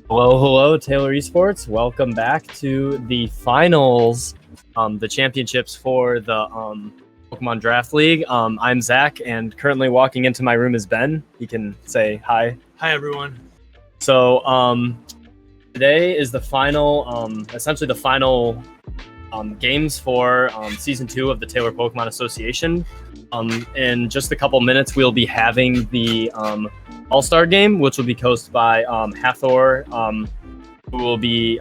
Hello, hello, Taylor Esports. Welcome back to the finals, the championships for the Pokemon Draft League. I'm Zach, and currently walking into my room is Ben. He can say hi. Hi, everyone. So today is the final, essentially the final games for Season 2 of the Taylor Pokemon Association. In just a couple minutes, we'll be having the All-Star game, which will be coached by Hathor, who will be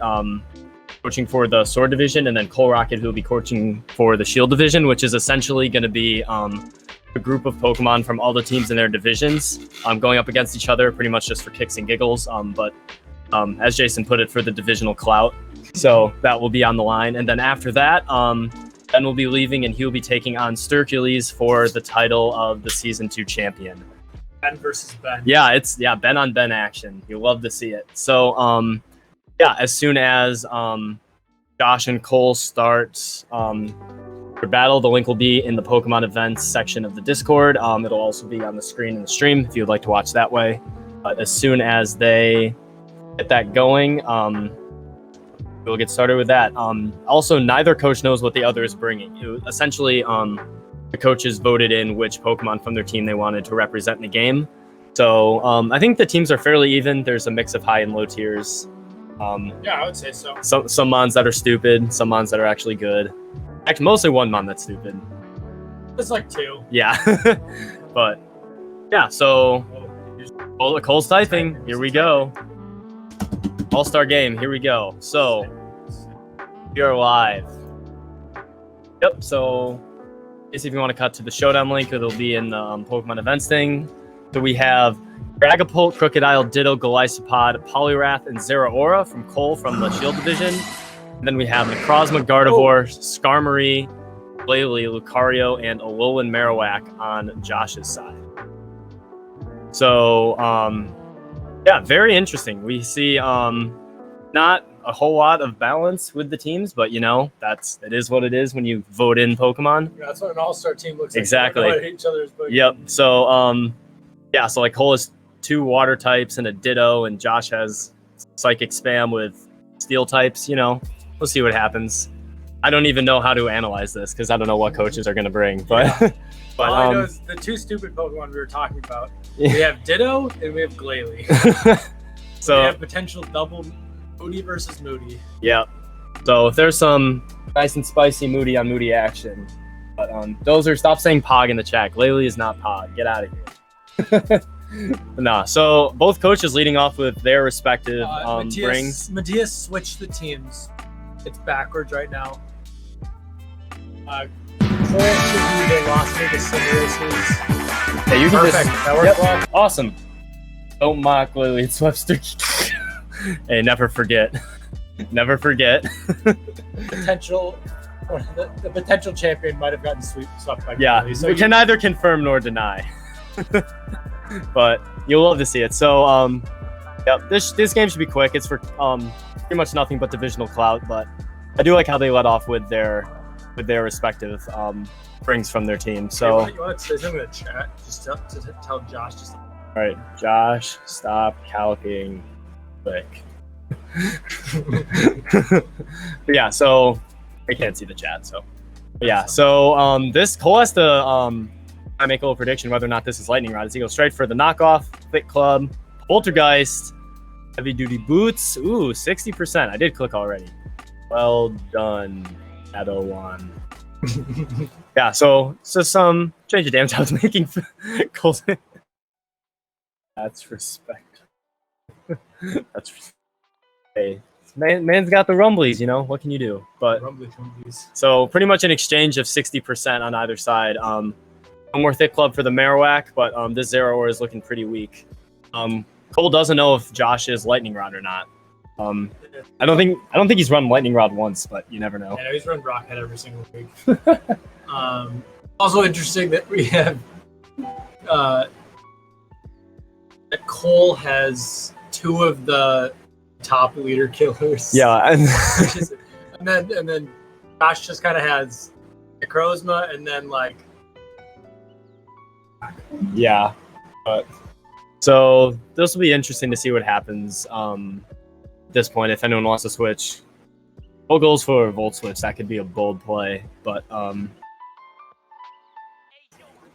coaching for the Sword Division, and then Cole Rocket, who will be coaching for the Shield Division, which is essentially going to be a group of Pokemon from all the teams in their divisions going up against each other, pretty much just for kicks and giggles, but as Jason put it, for the divisional clout. So that will be on the line. And then after that, Ben will be leaving, and he'll be taking on Sturcules for the title of the Season 2 champion. Ben versus Ben. Yeah, it's Ben on Ben action. You'll love to see it. So, as soon as Josh and Cole start their battle, the link will be in the Pokemon events section of the Discord. It'll also be on the screen in the stream if you'd like to watch that way. But as soon as they get that going, we'll get started with that. Also, neither coach knows what the other is bringing. Essentially, the coaches voted in which Pokemon from their team they wanted to represent in the game. So I think the teams are fairly even. There's a mix of high and low tiers. Yeah, I would say so. Some Mons that are stupid, some Mons that are actually good. Actually, mostly one Mon that's stupid. It's like two. Yeah. But, yeah, so Cole's typing. Here we go. All-Star game. Here we go. So, we are live. Yep, so if you want to cut to the Showdown link, it'll be in the Pokemon events thing. So we have Dragapult, Crocodile, Ditto, Golisopod, Poliwrath, and Zeraora from Cole from the Shield Division. And then we have Necrozma, Gardevoir, Skarmory, Glalie, Lucario, and Alolan Marowak on Josh's side. So, very interesting. We see not a whole lot of balance with the teams, but it is what it is when you vote in Pokemon. Yeah, that's what an all-star team looks like. Exactly. Each other's Pokemon. Yep. So so like Cole has 2 water types and a Ditto, and Josh has Psychic Spam with Steel types. We'll see what happens. I don't even know how to analyze this because I don't know what coaches are going to bring. But all I know is the 2 stupid Pokemon we were talking about. We have Ditto and we have Glalie. So we have potential double Moody versus Moody. Yeah. So if there's some nice and spicy Moody on Moody action, but stop saying Pog in the chat. Glalie is not Pog. Get out of here. Nah. So both coaches leading off with their respective brings. Matthias switched the teams. It's backwards right now. Cole should be the Las Vegas Similarities. Hey, you can Perfect. That worked well. Awesome. Don't mock Glalie. It's Webster. Hey, never forget. Never forget. The potential champion might have gotten swept by Glalie. So we can neither confirm nor deny. But you'll love to see it. So, this game should be quick. It's for pretty much nothing but divisional clout, but I do like how they let off with their respective brings from their team. So, you want to say something in the chat? Just to tell Josh. All right, Josh, stop calcing. Click. Yeah, so I can't see the chat. So, this Cole has to I make a little prediction whether or not this is Lightning Rod. Does he go straight for the knockoff, Thick Club, Poltergeist, Heavy Duty Boots? Ooh, 60%. I did click already. Well done, Shadowwan. Yeah, so some change of damage I was making. Cole's. That's respect. That's respect. Hey, man's got the rumblies, what can you do? But Rumblies. So pretty much an exchange of 60% on either side. One more Thick Club for the Marowak, but this Zeraora is looking pretty weak. Cole doesn't know if Josh is Lightning Rod or not. I don't think he's run Lightning Rod once, but you never know. Yeah, he's run Rockhead every single week. Also interesting that we have that Cole has 2 of the top leader killers. Yeah, and then Josh just kind of has Necrozma, and then yeah, but so this will be interesting to see what happens. at this point if anyone wants to switch. Cole goes for a Volt Switch. That could be a bold play, but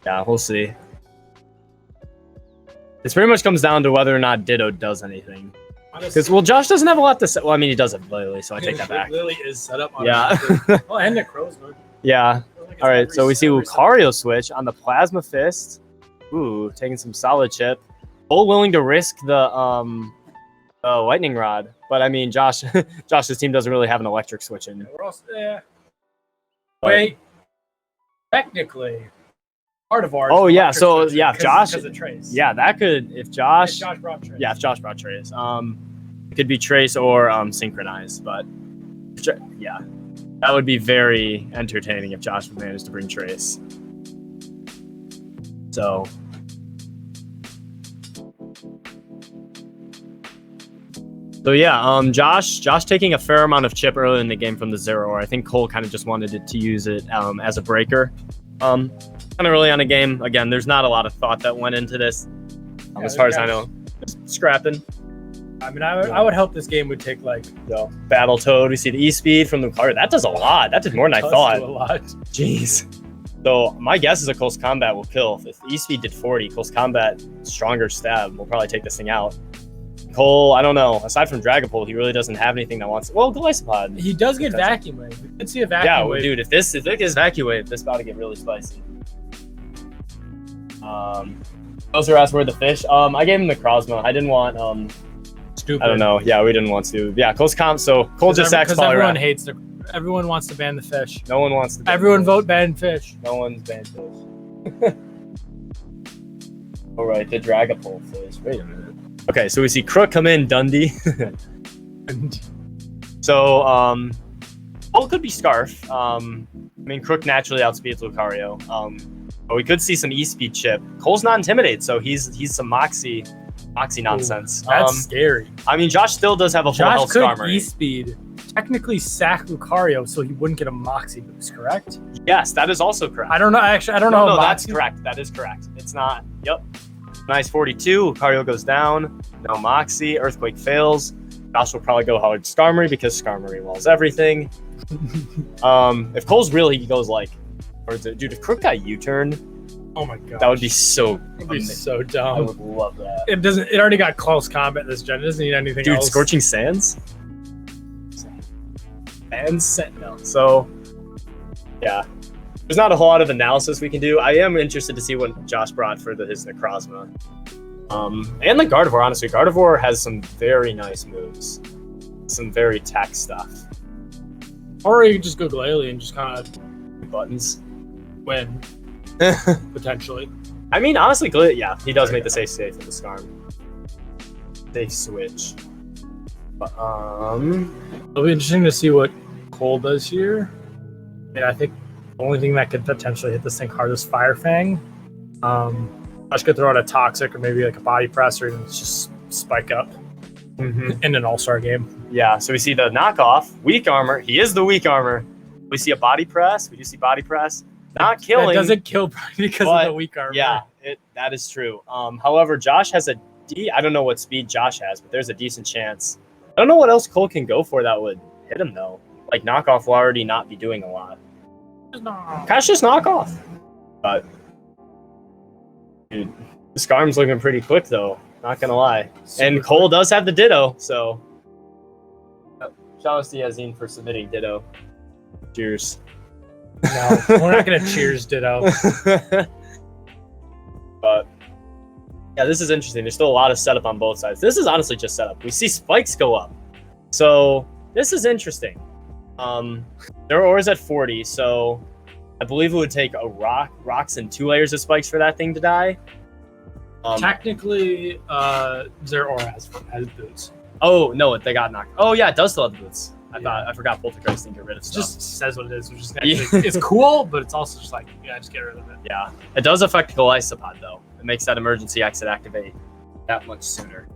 yeah, we'll see. This pretty much comes down to whether or not Ditto does anything. Because, well, Josh doesn't have a lot to say. Well, I mean, he does have Lily, so I take that back. Lily is set up on Yeah. Oh, and the Crow's good. Yeah. All right, so we see Lucario switch on the Plasma Fist. Ooh, taking some solid chip. Cole willing to risk the Lightning Rod. But, I mean, Josh's team doesn't really have an electric switch in. We're also, wait. Technically, part of ours. Oh, yeah, so, yeah, Josh. Because of Trace. Yeah, that could, if Josh. If Josh brought Trace. Yeah, if Josh brought Trace. It could be Trace or Synchronized, but yeah. That would be very entertaining if Josh would manage to bring Trace. So. So yeah, Josh taking a fair amount of chip early in the game from the Zero. I think Cole kind of just wanted to use it as a breaker. Kind of early on a game. Again, there's not a lot of thought that went into this. As far as I know, just scrapping. I mean, I would hope this game would take like Battle Toad. We see the E-Speed from Lucario. That does a lot. That did more than I thought. Do a lot. Jeez. So my guess is a Close Combat will kill. If E-Speed did 40, Close Combat, stronger stab, will probably take this thing out. Cole, I don't know. Aside from Dragapult, he really doesn't have anything that wants. Well, Golisopod. He does get Vacuum Wave. We could see a Vacuum Wave. Yeah, dude. If it gets Vacuum Wave, this is about to get really spicy. Those were asked where the fish. I gave him the Crozma. I didn't want Stupid. I don't know. Yeah, we didn't want to. Yeah, Close Comp. So Cole just sacks everyone hates everyone wants to ban the fish. No one wants to. Everyone vote ban fish. No one's banned fish. All right, the Dragapult fish. Wait a minute. Okay, so we see Crook come in, Dundee. So, Cole could be Scarf. I mean, Crook naturally outspeeds Lucario. But we could see some E-Speed chip. Cole's not Intimidate, so he's some Moxie nonsense. Ooh, that's scary. I mean, Josh still does have a full health Josh Skarmory. could E-Speed technically sack Lucario, so he wouldn't get a Moxie boost, correct? Yes, that is also correct. I don't know. Actually, I don't know. No, that's correct. That is correct. It's not. Yep. Nice 42. Lucario goes down. No Moxie. Earthquake fails. Josh will probably go hard Skarmory because Skarmory walls everything. If Cole's really, he goes like, or dude, if Crook got U-turn, oh my god, that would be so. That'd be so dumb. I would love that. It already got Close Combat this gen. It doesn't need anything else. Dude, Scorching Sands. And Sentinel. So, yeah. There's not a whole lot of analysis we can do. I am interested to see what Josh brought for his Necrozma. And the Gardevoir, honestly. Gardevoir has some very nice moves. Some very tech stuff. Or you could just go Glalie and just kind of buttons. Win. Potentially. I mean, honestly, yeah, he does make the safe with the Skarm. Safe switch. But, it'll be interesting to see what Cole does here. I mean, I think the only thing that could potentially hit this thing hard is Fire Fang. Josh could throw out a Toxic or maybe like a Body Press or even just spike up in an All-Star game. Yeah, so we see the knockoff, Weak Armor. He is the Weak Armor. We see a Body Press. We do see Body Press. Not killing. It doesn't kill because of the Weak Armor. Yeah, that is true. However, Josh has I don't know what speed Josh has, but there's a decent chance. I don't know what else Cole can go for that would hit him, though. Like, knockoff will already not be doing a lot. Catch just knockoff. But, dude, the Skarm's looking pretty quick, though. Not going to lie. And Cole does have the Ditto, so. Shout out to Yazine for submitting Ditto. Cheers. No, we're not going to cheers Ditto. But. Yeah, this is interesting. There's still a lot of setup on both sides. This is honestly just setup. We see spikes go up. So, this is interesting. Their ore is at 40, so I believe it would take a rocks and 2 layers of spikes for that thing to die. Technically, their ore has boots. Oh, no, they got knocked. Oh, yeah, it does still have the boots. I forgot Poltergeist didn't get rid of stuff. It just says what it is. Which is it's cool, but it's also just like, yeah, just get rid of it. Yeah, it does affect Golisopod, though. It makes that emergency exit activate that much sooner.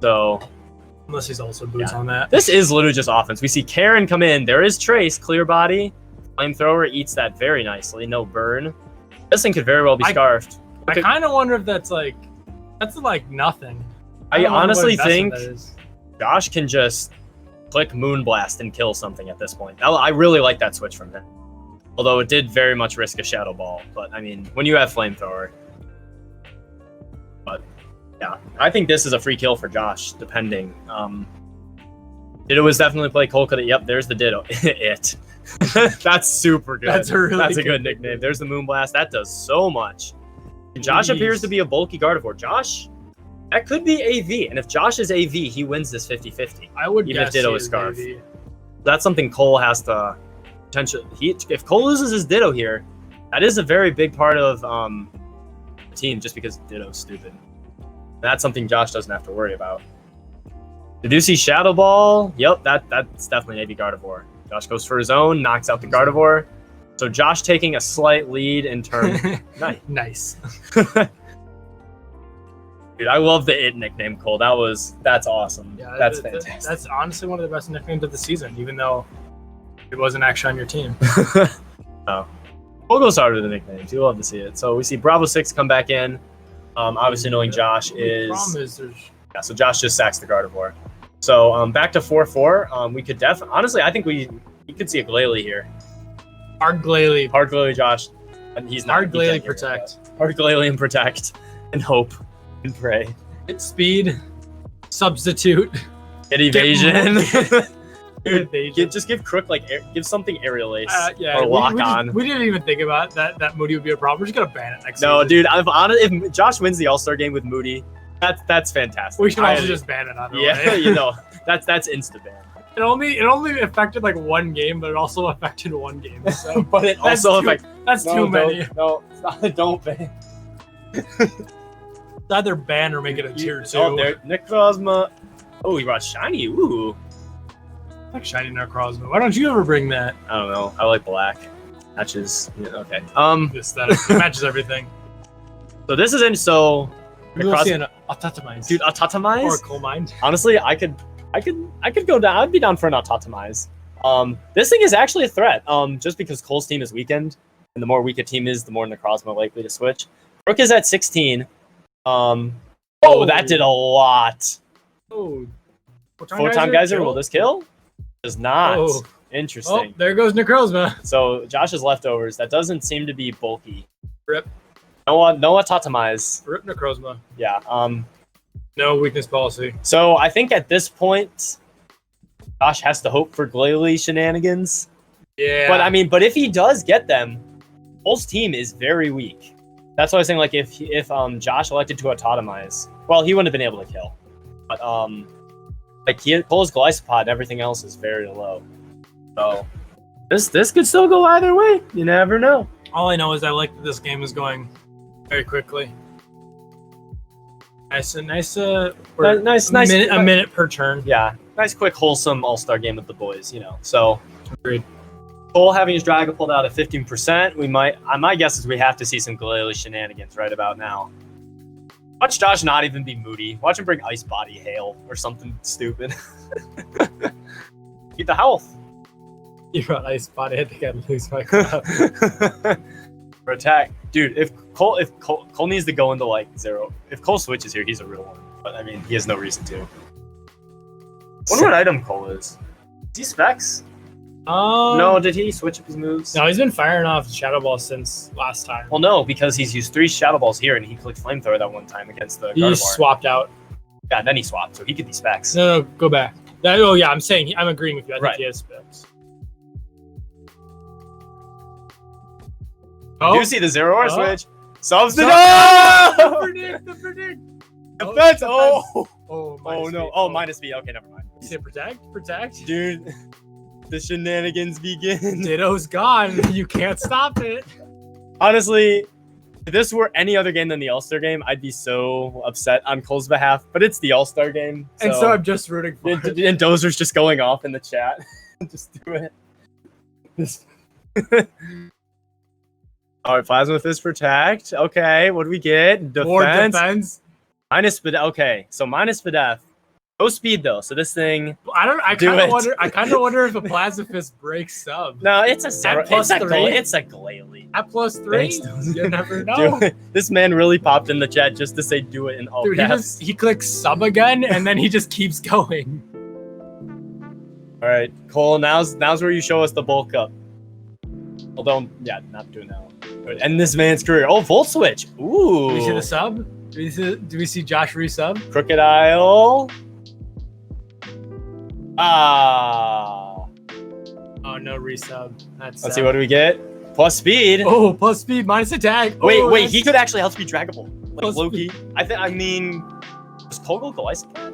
So, unless he's also boots on that. This is literally just offense. We see Karen come in. There is Trace, clear body. Flamethrower eats that very nicely. No burn. This thing could very well be scarfed. I kind of wonder if that's like nothing. I honestly think Josh can just click Moonblast and kill something at this point. I really like that switch from him. Although it did very much risk a Shadow Ball. But, I mean, when you have Flamethrower. But, yeah. I think this is a free kill for Josh, depending. Ditto was definitely play Kolka. Yep, there's the Ditto. It. That's super good. That's a good nickname. There's the Moonblast. That does so much. And Josh appears to be a bulky Gardevoir. Josh, that could be AV. And if Josh is AV, he wins this 50-50. I would even guess if Ditto he is is Scarf. AV. That's something Cole has to potentially. If Cole loses his Ditto here, that is a very big part of the team just because Ditto's stupid. And that's something Josh doesn't have to worry about. Did you see Shadow Ball? Yep, that's definitely AV Gardevoir. Josh goes for his own, knocks out the Gardevoir. So Josh taking a slight lead in terms. Nice. Dude, I love the It nickname, Cole. That's awesome. Yeah, that's fantastic. That's honestly one of the best nicknames of the season, even though it wasn't actually on your team. Oh. Cole goes hard with the nicknames. You love to see it. So we see Bravo 6 come back in. Obviously knowing Josh is... The problem is Yeah, so Josh just sacks the Gardevoir. So back to 4-4. We could honestly, I think we could see a Glalie here. Hard Glalie, Josh. And he's not. Hard Glalie protect. Hard Glalie and protect. And hope. And pray. Hit speed. Substitute. Get evasion. Dude, just give Crook, give something Aerial Ace. Yeah, or Lock On. We didn't even think about that Moody would be a problem. We're just going to ban it next season. No, dude, if Josh wins the All-Star game with Moody, that's fantastic. We should also just ban it either way. Yeah, that's insta-ban. It only affected one game, but it also affected one game. So but it also affected. That's too many. No, don't ban. It's either ban or make it a tier 2. Oh, there, Necrozma. Oh, he brought Shiny. Ooh. I like Shiny Necrozma. Why don't you ever bring that? I don't know. I like black. Matches. Yeah, okay. It matches everything. So this is in. So. We'll see an Autotomize. Dude, Autotomize? Or Coal Mine. Honestly, I could go down. I'd be down for an Autotomize. This thing is actually a threat. Just because Cole's team is weakened, and the more weak a team is, the more Necrozma likely to switch. Rook is at 16. That did a lot. Oh. Photon Geyser, will this kill? Does not. Oh. Interesting. Oh, there goes Necrozma. So Josh's leftovers. That doesn't seem to be bulky. Rip. No Autotomize. Rip Necrozma. Yeah. No weakness policy. So I think at this point, Josh has to hope for Glalie shenanigans. Yeah. But if he does get them, Cole's team is very weak. That's why I was saying, if Josh elected to Autotomize, well, he wouldn't have been able to kill. But Cole's Glycopod and everything else is very low. So this could still go either way. You never know. All I know is I like that this game is going very quickly. Nice. A minute per turn. Yeah, nice, quick, wholesome All-Star game with the boys. So. Agreed. Cole having his Dragon pulled out at 15%. My guess is we have to see some Glalie shenanigans right about now. Watch Josh not even be Moody. Watch him bring Ice Body Hail or something stupid. Get the health. You brought Ice Body. I think I'd lose my crowd. For attack, dude. If Cole needs to go into 0. If Cole switches here, he's a real one. But he has no reason to. Wonder what item Cole is. Is he Specs? No, did he switch up his moves? No, he's been firing off Shadow Ball since last time. Well, no, because he's used 3 Shadow Balls here, and he clicked Flamethrower that one time against the Gardevoir. He swapped out. Yeah, then he swapped, so he could be Specs. No, go back. I'm agreeing with you. I think he has Specs. You see the 0-R switch. Subs the predict. Defense. Oh, no. Oh, minus B. Okay, never mind. You say protect. Dude, the shenanigans begin. Ditto's gone. You can't stop it. Honestly, if this were any other game than the All-Star game, I'd be so upset on Cole's behalf. But it's the All-Star game. And so I'm just rooting for it. And Dozer's just going off in the chat. Just do it. All right, Plasma Fist protect. Okay, what do we get? Defense. More defense. Minus Spadef. Okay, so minus Spadef. No speed though, so this thing. I kind of wonder if a Plasma Fist breaks sub. No, it's a 0. It's a +3. It's a Glalie. At +3. You never know. This man really popped in the chat just to say do it in all caps. He clicks sub again, and then he just keeps going. All right, Cole. Now's where you show us the bulk up. Well, don't. Yeah, not doing that one. End this man's career. Oh, Volt Switch. Ooh. Do we see the sub? Do we see Josh resub? Crocodile. Ah. Oh no, resub. That's Let's see, what do we get? Plus speed. Oh, plus speed, minus attack. Wait, Oh, wait, he could actually help speed Draggable. Like Plus Loki. I mean, is Kogel go ice attack?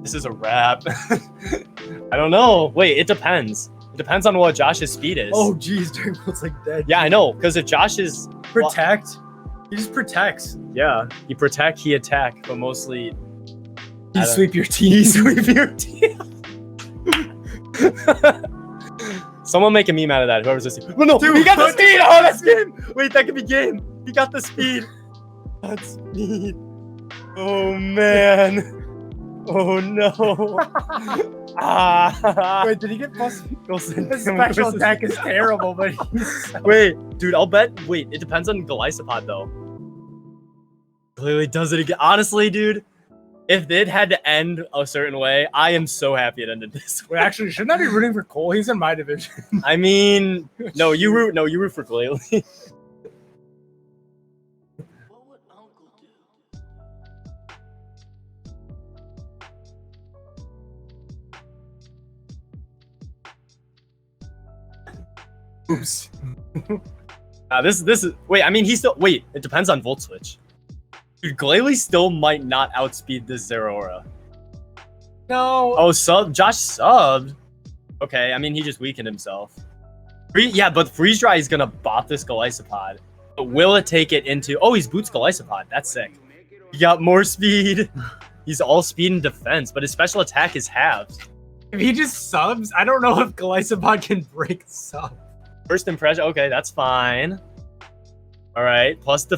This is a wrap. I don't know. Wait, it depends. It depends on what Josh's speed is. Oh, geez, Dragonbolt's like dead. Yeah, I know. Because if Josh is Protect. He just protects. yeah, he protect, he attack, but mostly You sweep your team. sweep your team. Someone make a meme out of that. Whoever's listening. Oh no, Dude, he got the what? speed. Oh, that's game. Wait, that could be game. He got the speed. That's speed. Oh man. Oh no. Wait, did he get plus? Wilson, His special attack is terrible, but he's Wait, dude, I'll bet. Wait, it depends on Glycopod though. Clearly does it again. Honestly, dude, if it had to end a certain way, I am so happy it ended this way. Wait, actually, shouldn't I be rooting for Cole? He's in my division. I mean, no, you root for Glalie. What would Uncle do? Oops. This is wait. I mean, he still wait. It depends on Volt Switch. Dude, Glalie still might not outspeed this Zeraora. No. Oh, Josh subbed. Okay, I mean, he just weakened himself. But Freeze Dry is gonna bop this Glycopod. But will it take it into? Oh, he's boots Glycopod. That's sick. He got more speed. He's all speed and defense, but his special attack is halved. If he just subs, I don't know if Glycopod can break sub. First impression. Okay, that's fine. All right, plus the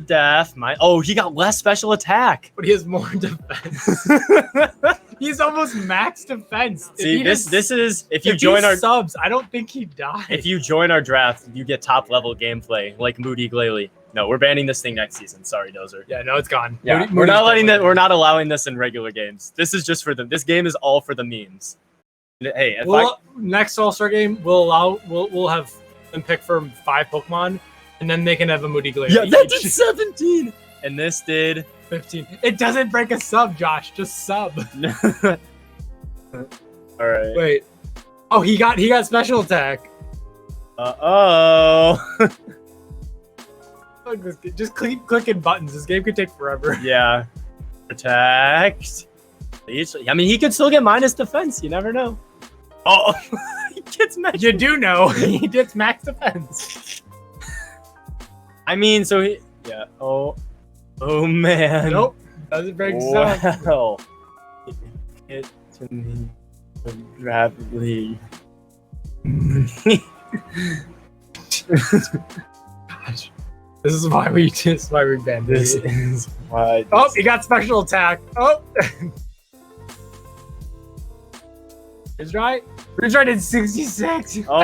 death. Oh, he got less special attack. But he has more defense. He's almost max defense. See, this is if you join our subs, I don't think he dies. if you join our draft, you get top level gameplay like Moody Glalie. No, we're banning this thing next season. Sorry, Dozer. Yeah, no, it's gone. Yeah, we're not letting that. We're not allowing this in regular games. This is just for them. This game is all for the memes. Hey, Next All-Star game, we'll have them pick from 5 Pokemon, and then they can have a Moody Glalie. yeah, that did 17, and this did 15. It doesn't break a sub, Josh. Just sub. all right. Wait. Oh, he got special attack. Oh. Just keep clicking buttons. This game could take forever. Yeah. Protect. I mean, he could still get minus defense. You never know. Oh, he gets max. You do know he gets max defense. I mean, so he. Yeah. Oh man. Nope. Doesn't break sub. Wow. It to me rapidly. Gosh. This is why we banned This it. is why. Oh, he got special attack. Oh. Freeze Dry? Freeze Dry did 66. Oh.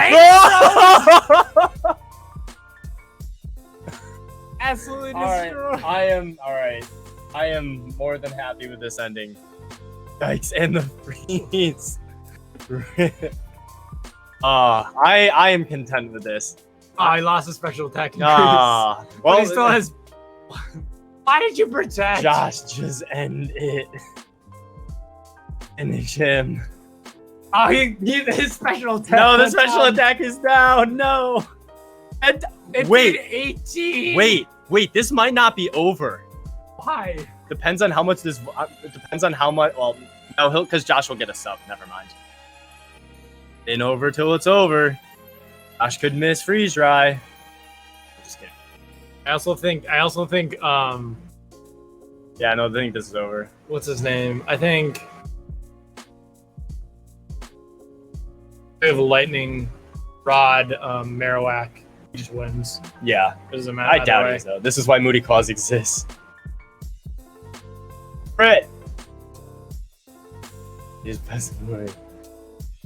Absolutely All right. destroyed. I am more than happy with this ending. Yikes, and the freeze. I am content with this. Oh, he lost a special attack. Well, But he still has. Why did you protect? Josh, just end it. Finish him. Oh, his special attack. No, the went special down. attack is down. No. And, It wait, did 18. wait. This might not be over. Why? Depends on how much this. It depends on how much. Well, no, because Josh will get a sub. Never mind. Ain't over till it's over. Josh could miss freeze dry. Just kidding. I also think. Yeah, no, I think this is over. What's his name? I think. We have a lightning rod, Marowak. He just wins. Yeah, It doesn't matter. I either doubt way. it though. This is why Moody Claws exists. Right. He's best way.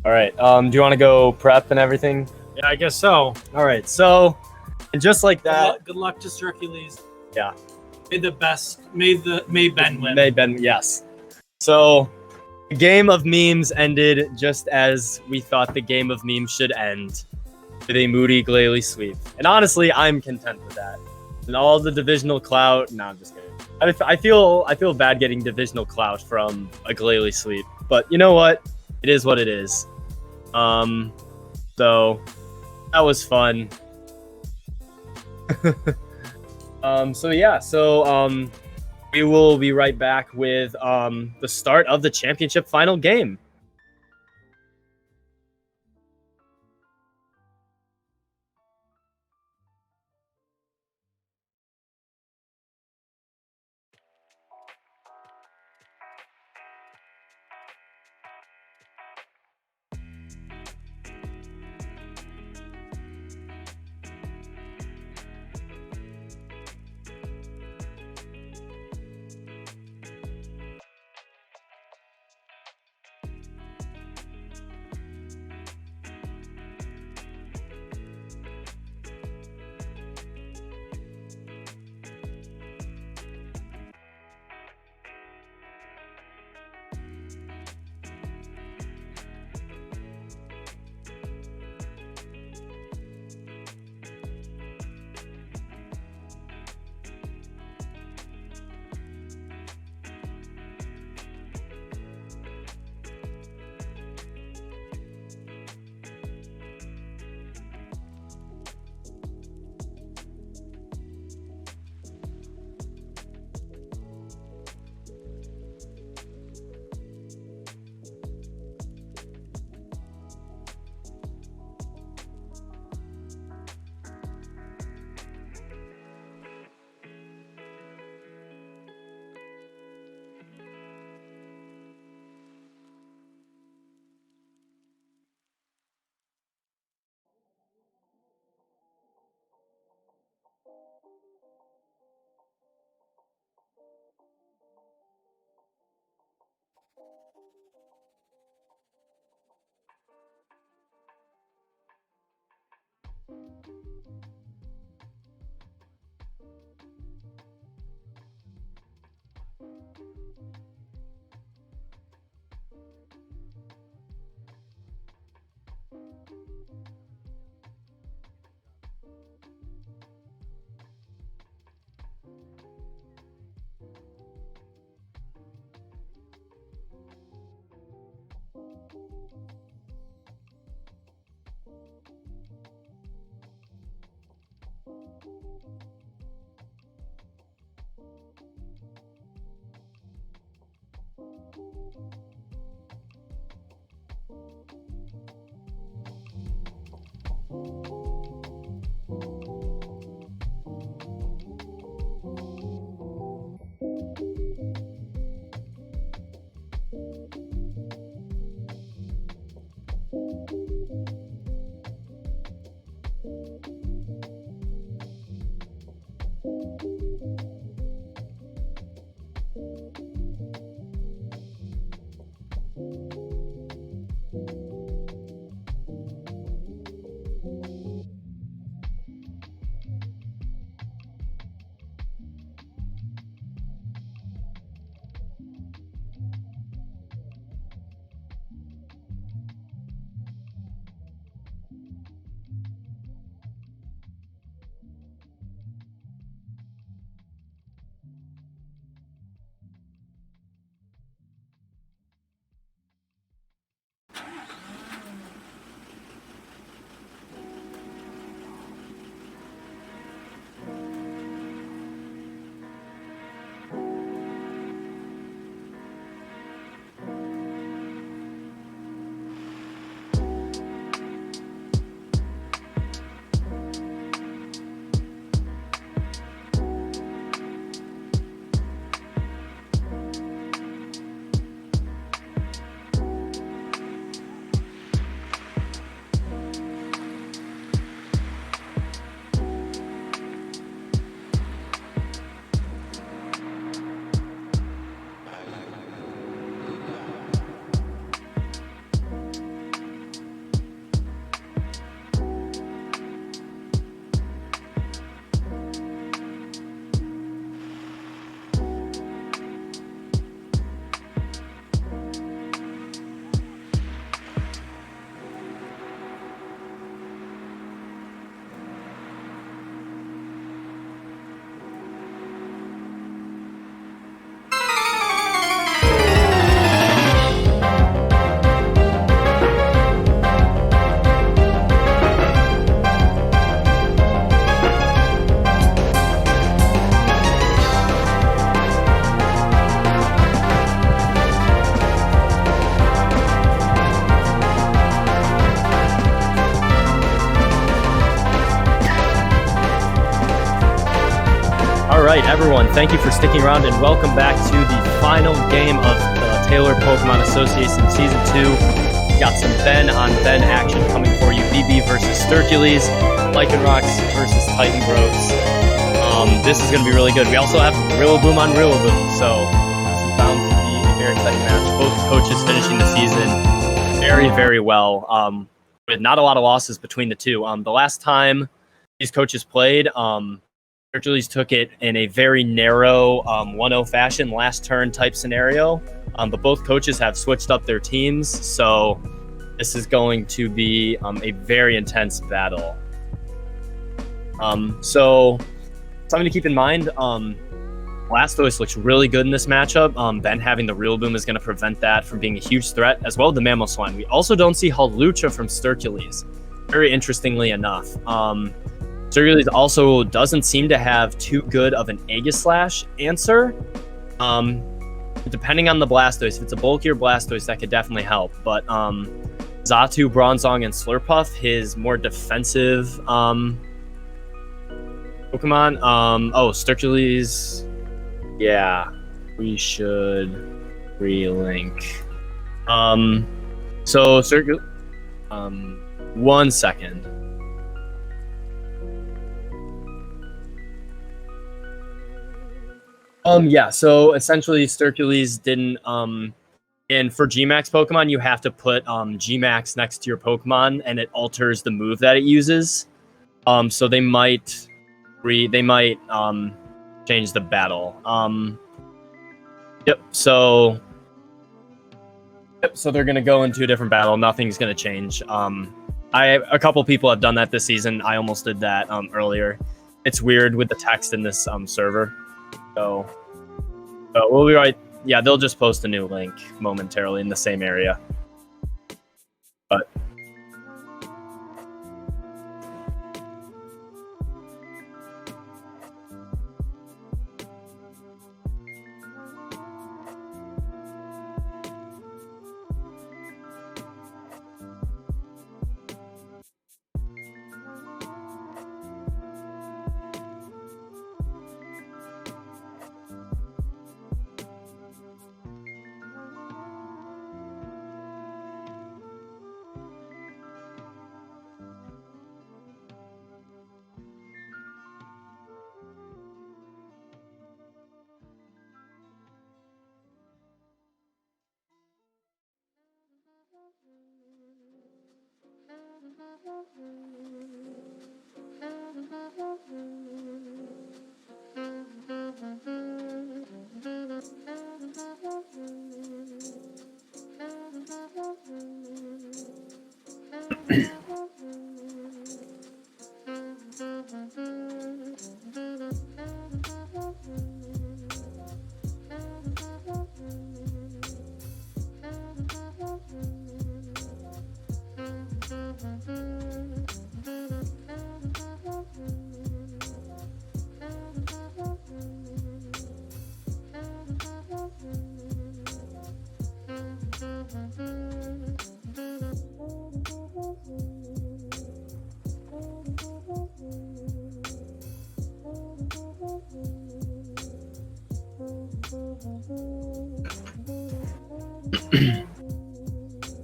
All right. Do you want to go prep and everything? Yeah, I guess so. All right. So, and just like that, Good luck to Hercules. Yeah. May the best. May Ben win. May Ben, yes. So, The game of memes ended just as we thought the game of memes should end, with a moody Glalie sweep. And honestly, I'm content with that. And all the divisional clout. No, I'm just kidding. I feel bad getting divisional clout from a Glalie sweep, but you know what? It is what it is. So that was fun. We will be right back with the start of the championship final game. everyone. Thank you for sticking around, and welcome back to the final game of the Taylor Pokemon Association Season 2. We got some Ben on Ben action coming for you. BB versus Sturcules, Lycanrocs versus Titan Growths. This is going to be really good. We also have Rillaboom on Rillaboom, so this is bound to be a very exciting match. Both coaches finishing the season very, very well, with not a lot of losses between the two. The last time these coaches played, Hercules took it in a very narrow 1-0 fashion, last turn type scenario. But both coaches have switched up their teams, so this is going to be a very intense battle. So something to keep in mind, Blastoise looks really good in this matchup. Ben having the Rillaboom is going to prevent that from being a huge threat, as well as the Mamoswine. We also don't see Hawlucha from Sturcules, very interestingly enough. Sturcules also doesn't seem to have too good of an Aegislash answer. Depending on the Blastoise, if it's a bulkier Blastoise, that could definitely help. But Xatu, Bronzong, and Slurpuff, his more defensive Pokemon. Sturcules. Yeah, we should relink. So Sturcules. 1 second. Yeah, so essentially Sturcules didn't, and for Gmax Pokemon, you have to put Gmax next to your Pokemon, and it alters the move that it uses. So they might change the battle. So they're gonna go into a different battle. Nothing's gonna change. A couple people have done that this season. I almost did that earlier. It's weird with the text in this server. So we'll be right. Yeah, they'll just post a new link momentarily in the same area. But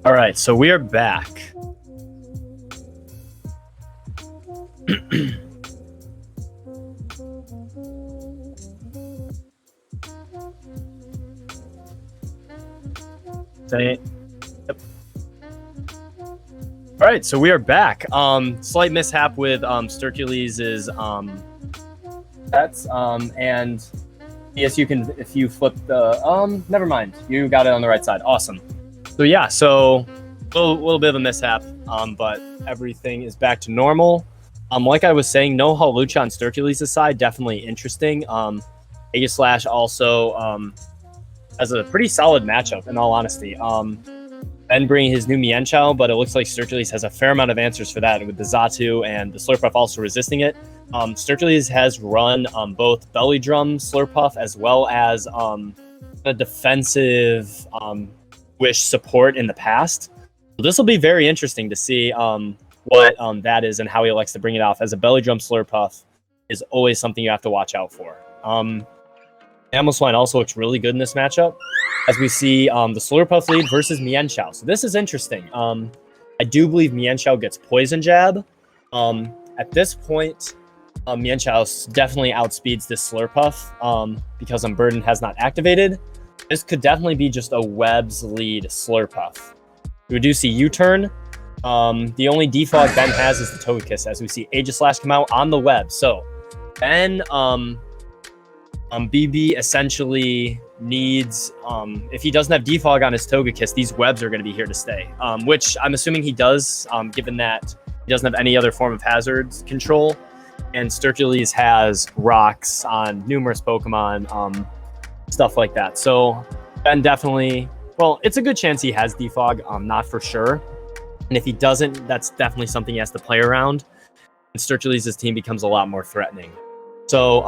all right, so we are back. Yep. All right, so we are back. Slight mishap with Sturcules' sets, and yes, you can, if you flip the never mind, you got it on the right side. Awesome. So yeah, so a little bit of a mishap, but everything is back to normal. Like I was saying, no Hawlucha on Sturcules' side, definitely interesting. Aegislash also has a pretty solid matchup, in all honesty. Ben bringing his new Mienshao, but it looks like Sturcules has a fair amount of answers for that, with the Xatu and the Slurpuff also resisting it. Sturcules has run both Belly Drum Slurpuff as well as a defensive Wish support in the past. So this will be very interesting to see what that is and how he likes to bring it off, as a Belly Drum Slurpuff is always something you have to watch out for. Mamoswine also looks really good in this matchup, as we see the Slurpuff lead versus Mienshao. So this is interesting. I do believe Mienshao gets Poison Jab. At this point, Mienshao definitely outspeeds this Slurpuff because Unburden has not activated. This could definitely be just a Webs lead Slurpuff. We do see U-turn. The only defog Ben has is the Togekiss, as we see Aegislash come out on the web. So Ben, BB essentially needs, if he doesn't have defog on his Togekiss, these webs are going to be here to stay, which I'm assuming he does, given that he doesn't have any other form of hazards control. And Sturcules has rocks on numerous Pokemon, stuff like that. So Ben definitely, well, it's a good chance he has defog, not for sure. And if he doesn't, that's definitely something he has to play around. And Sturcules' team becomes a lot more threatening. So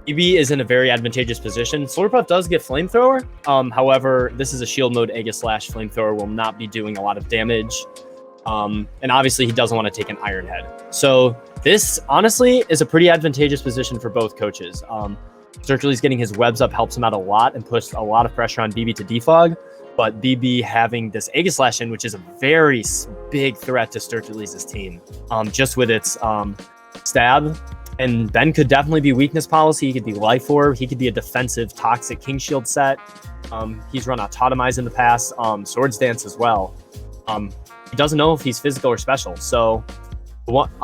BB is in a very advantageous position. Slurpuff does get Flamethrower. However, this is a shield mode Aegislash. Flamethrower will not be doing a lot of damage. And obviously he doesn't want to take an Iron Head. So this honestly is a pretty advantageous position for both coaches. Sturcules getting his webs up helps him out a lot and puts a lot of pressure on BB to defog. But BB having this Aegislash in, which is a very big threat to Sturcules' team, just with its stab. And Ben could definitely be weakness policy. He could be Life Orb. He could be a defensive toxic King Shield set. He's run Autotomize in the past, Swords Dance as well. He doesn't know if he's physical or special. So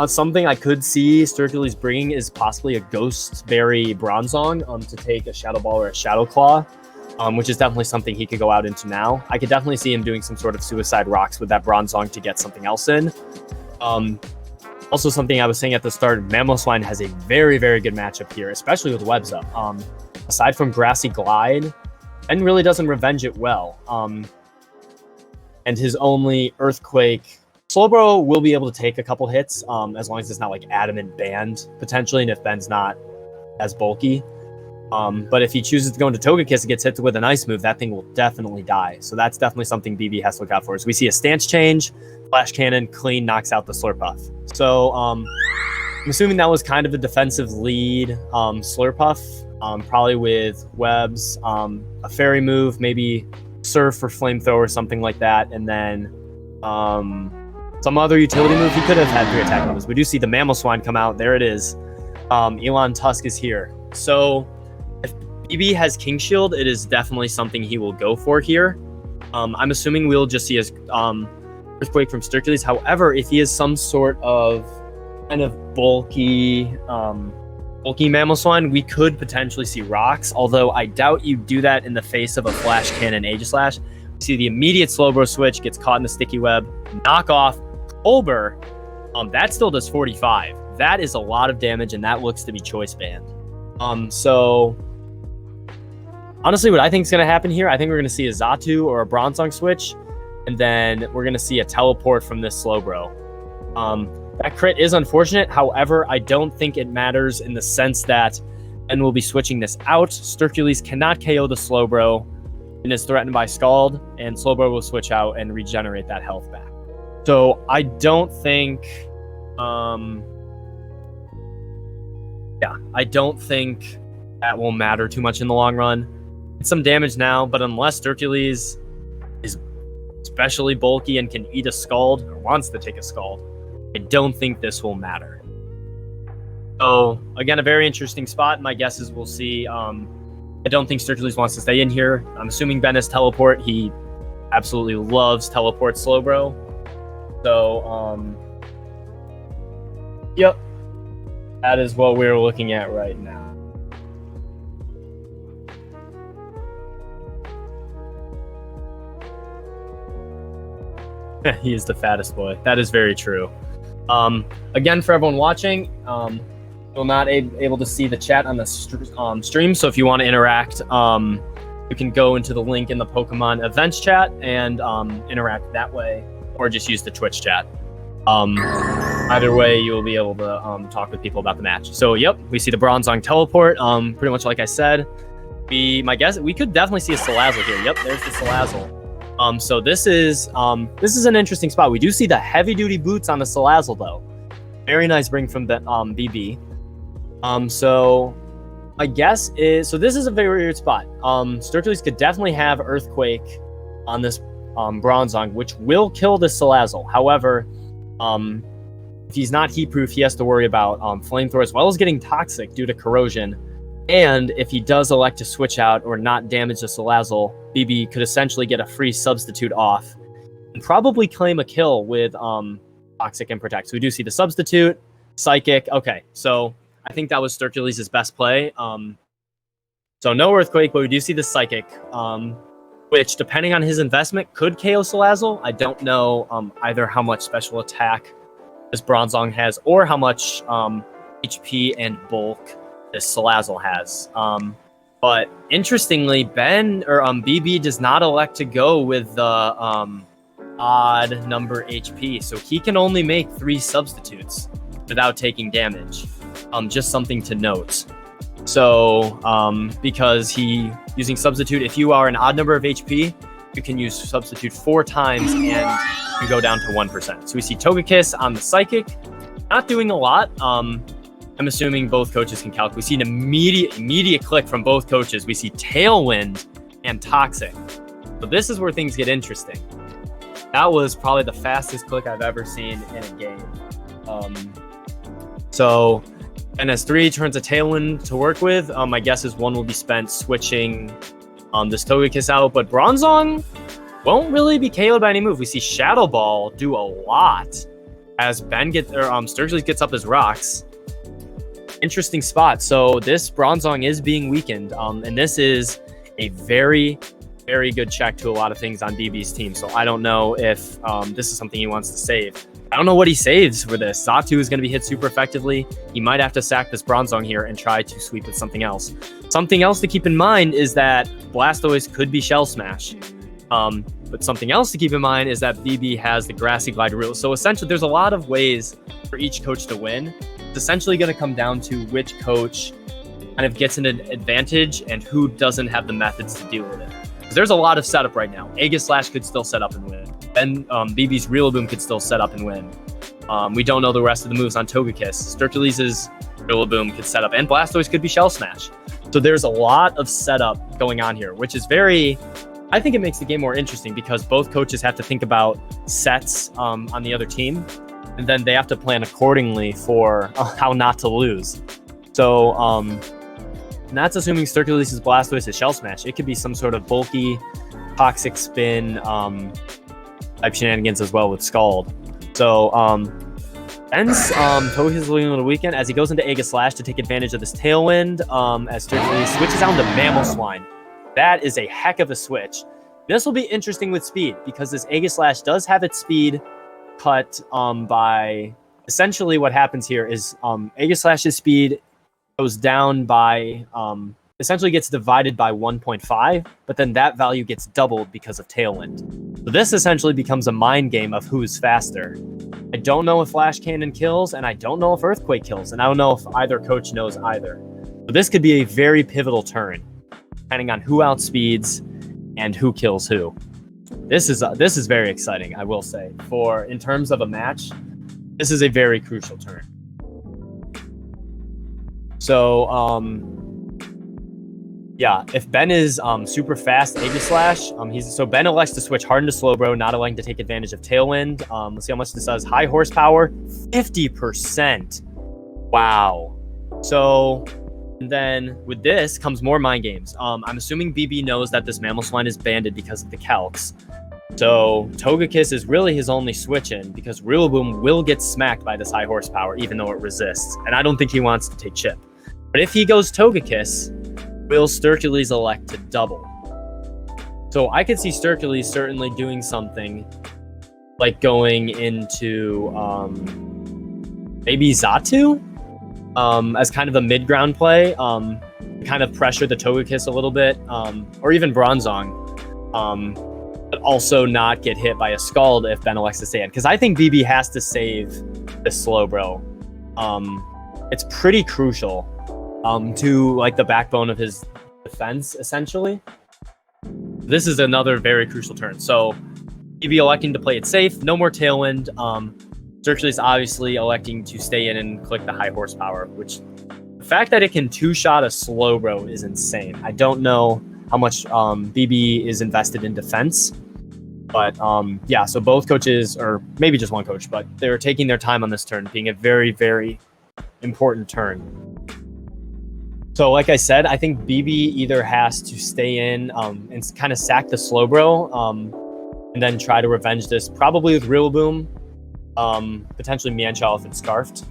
something I could see Sturcules bringing is possibly a Ghost Berry Bronzong to take a Shadow Ball or a Shadow Claw. Which is definitely something he could go out into now. I could definitely see him doing some sort of Suicide Rocks with that Bronzong to get something else in. Also, something I was saying at the start, Mamoswine has a very, very good matchup here, especially with webs up. Aside from Grassy Glide, Ben really doesn't revenge it well. And his only Earthquake, Slowbro will be able to take a couple hits, as long as it's not like Adamant Band, potentially, and if Ben's not as bulky. But if he chooses to go into Togekiss and gets hit with an ice move, that thing will definitely die. So that's definitely something BB has to look out for. As we see a stance change, Flash Cannon, clean, knocks out the Slurpuff. So I'm assuming that was kind of a defensive lead Slurpuff, probably with webs, a fairy move, maybe Surf for Flamethrower or something like that, and then some other utility move. He could have had 3 attack moves. We do see the Mamoswine come out. There it is. Elon Tusk is here. So if BB has King Shield, it is definitely something he will go for here. I'm assuming we'll just see his Earthquake from Sturcules. However, if he is some sort of kind of bulky Mamoswine, we could potentially see Rocks, although I doubt you do that in the face of a Flash Cannon Aegislash. We see the immediate Slowbro switch, gets caught in the sticky web, knock off Colbur. That still does 45. That is a lot of damage, and that looks to be choice banned. So honestly, what I think is going to happen here, I think we're going to see a Xatu or a Bronzong switch, and then we're going to see a teleport from this Slowbro. That crit is unfortunate. However, I don't think it matters in the sense that Ben will be switching this out. Sturcules cannot KO the Slowbro and is threatened by Scald, and Slowbro will switch out and regenerate that health back. So I don't think... I don't think that will matter too much in the long run. It's some damage now, but unless Sturcules is especially bulky and can eat a Scald, or wants to take a Scald, I don't think this will matter. So, again, a very interesting spot. My guess is we'll see. I don't think Sturcules wants to stay in here. I'm assuming Ben has Teleport. He absolutely loves Teleport Slowbro. So, yep. That is what we're looking at right now. He is the fattest boy. That is very true. Again, for everyone watching, you'll not able to see the chat on the stream. So if you want to interact, you can go into the link in the Pokemon events chat and interact that way, or just use the Twitch chat. Either way, you'll be able to talk with people about the match. So, yep, we see the Bronzong teleport. Pretty much like I said, my guess, we could definitely see a Salazzle here. Yep, there's the Salazzle. So this is an interesting spot. We do see the heavy duty boots on the Salazzle though. Very nice bring from the BB. So My guess is, so this is a very weird spot. Sturkleys could definitely have Earthquake on this Bronzong, which will kill the Salazzle. However, if he's not heat proof, he has to worry about Flamethrower as well as getting toxic due to corrosion. And if he does elect to switch out or not damage the Salazzle, BB could essentially get a free substitute off and probably claim a kill with Toxic and Protect. So we do see the substitute, Psychic. Okay, so I think that was Sturkleys' best play. So no Earthquake, but we do see the Psychic, which, depending on his investment, could KO Salazzle. I don't know either how much special attack this Bronzong has or how much HP and bulk this Salazzle has. But interestingly, BB does not elect to go with the odd number HP, so he can only make 3 substitutes without taking damage. Just something to note. So because using substitute, if you are an odd number of HP, you can use substitute 4 times and you go down to 1%. So we see Togekiss on the Psychic, not doing a lot. I'm assuming both coaches can calc. We see an immediate click from both coaches. We see Tailwind and Toxic. So this is where things get interesting. That was probably the fastest click I've ever seen in a game. So NS3 turns a Tailwind to work with. My guess is 1 will be spent switching this Togekiss out, but Bronzong won't really be KO'd by any move. We see Shadow Ball do a lot as Sturkleys gets up his rocks. Interesting spot. So this Bronzong is being weakened, and this is a very, very good check to a lot of things on BB's team. So I don't know if this is something he wants to save. I don't know what he saves for this. Xatu is going to be hit super effectively. He might have to sack this Bronzong here and try to sweep with something else. Something else to keep in mind is that Blastoise could be Shell Smash. But something else to keep in mind is that BB has the Grassy Glide rule. So essentially, there's a lot of ways for each coach to win. It's essentially going to come down to which coach kind of gets an advantage and who doesn't have the methods to deal with it. There's a lot of setup right now. Aegislash could still set up and win. Then BB's Rillaboom could still set up and win. We don't know the rest of the moves on Togekiss. Sturkleys' Rillaboom could set up, and Blastoise could be Shell Smash. So there's a lot of setup going on here, which is I think it makes the game more interesting because both coaches have to think about sets on the other team, and then they have to plan accordingly for how not to lose. So and that's assuming Sturkleys' Blastoise is Shell Smash. It could be some sort of bulky, toxic spin type shenanigans as well with Scald. So ends Togekiss losing on the weekend as he goes into Aegislash to take advantage of this Tailwind as Sturkleys switches out to Mamoswine. That is a heck of a switch. This will be interesting with speed because this Aegislash does have its speed cut by... Essentially what happens here is Aegislash's speed goes down by... essentially gets divided by 1.5, but then that value gets doubled because of Tailwind. So this essentially becomes a mind game of who's faster. I don't know if Flash Cannon kills, and I don't know if Earthquake kills, and I don't know if either coach knows either. So this could be a very pivotal turn, depending on who outspeeds and who kills who. This is very exciting, I will say. In terms of a match, this is a very crucial turn. So, yeah, if Ben is super fast Aegislash, so Ben elects to switch Harden to Slowbro, not electing to take advantage of Tailwind. Let's see how much this does. High horsepower, 50%. Wow. So, and then with this comes more mind games. I'm assuming BB knows that this Mamoswine is banded because of the calcs. So Togekiss is really his only switch in because Rillaboom will get smacked by this high horsepower even though it resists. And I don't think he wants to take chip. But if he goes Togekiss, will Sturkleys elect to double? So I could see Sturkleys certainly doing something like going into maybe Xatu as kind of a mid-ground play, kind of pressure the Togekiss a little bit, or even Bronzong, but also not get hit by a Scald if Ben elects to stay in. Because I think BB has to save this Slowbro. It's pretty crucial to like the backbone of his defense, essentially. This is another very crucial turn. So BB electing to play it safe, no more Tailwind. Sturkleys obviously electing to stay in and click the high horsepower, which fact that it can two-shot a Slowbro is insane. I don't know how much BB is invested in defense. But yeah, so both coaches, or maybe just one coach, but they're taking their time on this turn, being a very, very important turn. So like I said, I think BB either has to stay in and kind of sack the Slowbro and then try to revenge this, probably with Rillaboom, potentially Mienshao if it's Scarfed.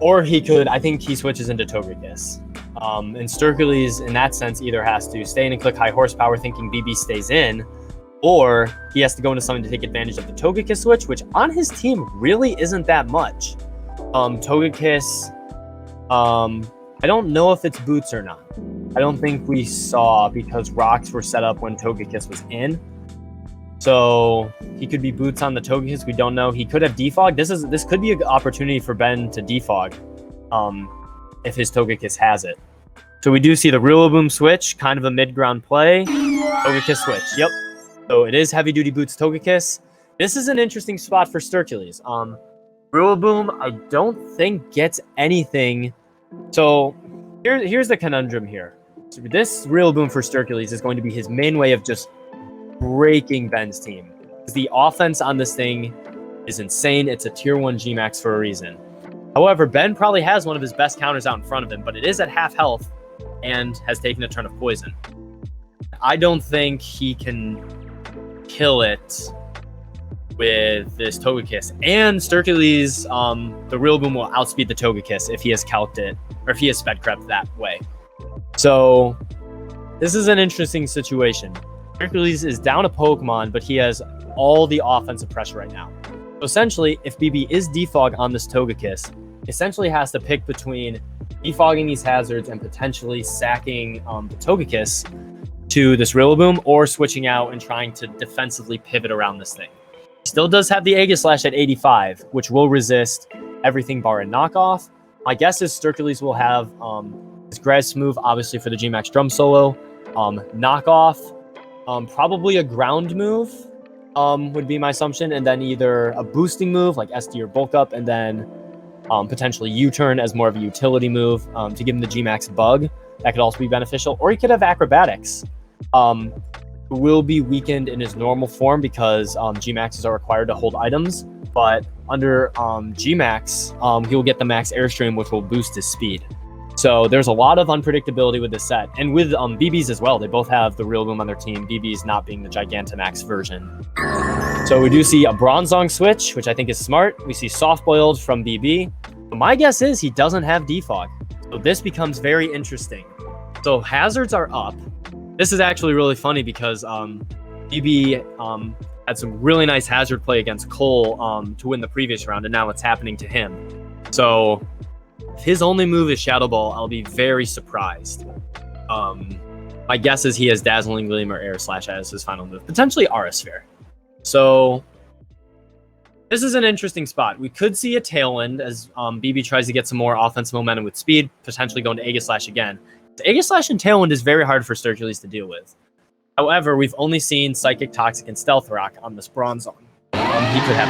Or he could, I think he switches into Togekiss. And Sturkleys, in that sense, either has to stay in and click high horsepower thinking BB stays in, or he has to go into something to take advantage of the Togekiss switch, which on his team really isn't that much. Togekiss, I don't know if it's boots or not. I don't think we saw because rocks were set up when Togekiss was in. So he could be boots on the Togekiss. We don't know. He could have defog. This could be an opportunity for Ben to defog if his Togekiss has it. So we do see the Rillaboom switch, kind of a mid-ground play. Togekiss switch. Yep. So it is heavy duty boots Togekiss. This is an interesting spot for Sturkleys. Rillaboom, I don't think gets anything. So here's the conundrum here. So this Rillaboom for Sturkleys is going to be his main way of just breaking Ben's team. The offense on this thing is insane. It's a tier 1 Gmax for a reason. However, Ben probably has one of his best counters out in front of him, but it is at half health and has taken a turn of poison. I don't think he can kill it with this Togekiss. And Sturkleys, the Rillaboom will outspeed the Togekiss if he has calced it, or if he has sped crept that way. So this is an interesting situation. Sturkleys is down a Pokemon, but he has all the offensive pressure right now. So essentially, if BB is defog on this Togekiss, essentially has to pick between defogging these hazards and potentially sacking the Togekiss to this Rillaboom, or switching out and trying to defensively pivot around this thing. He still does have the Aegislash at 85, which will resist everything bar and knockoff. My guess is Sturkleys will have his Grass move, obviously for the Gmax Drum Solo, knockoff, probably a ground move would be my assumption, and then either a boosting move like SD or Bulk Up, and then potentially U-turn as more of a utility move to give him the Gmax bug. That could also be beneficial. Or he could have Acrobatics. Will be weakened in his normal form because Gmaxes are required to hold items, but under Gmax, he will get the max Airstream, which will boost his speed. So there's a lot of unpredictability with this set, and with BBs as well. They both have the Rillaboom on their team, BBs not being the Gigantamax version. So we do see a Bronzong switch, which I think is smart. We see Soft Boiled from BB. But my guess is he doesn't have Defog. So this becomes very interesting. So hazards are up. This is actually really funny because BB had some really nice hazard play against Cole to win the previous round, and now it's happening to him. So if his only move is Shadow Ball, I'll be very surprised. My guess is he has Dazzling Gleam or Air Slash as his final move, potentially Aura Sphere. So this is an interesting spot. We could see a Tailwind as BB tries to get some more offensive momentum with speed, potentially going to Aegislash again. The Aegislash and Tailwind is very hard for Sturkleys to deal with. However, we've only seen Psychic, Toxic, and Stealth Rock on this Bronzong. He could have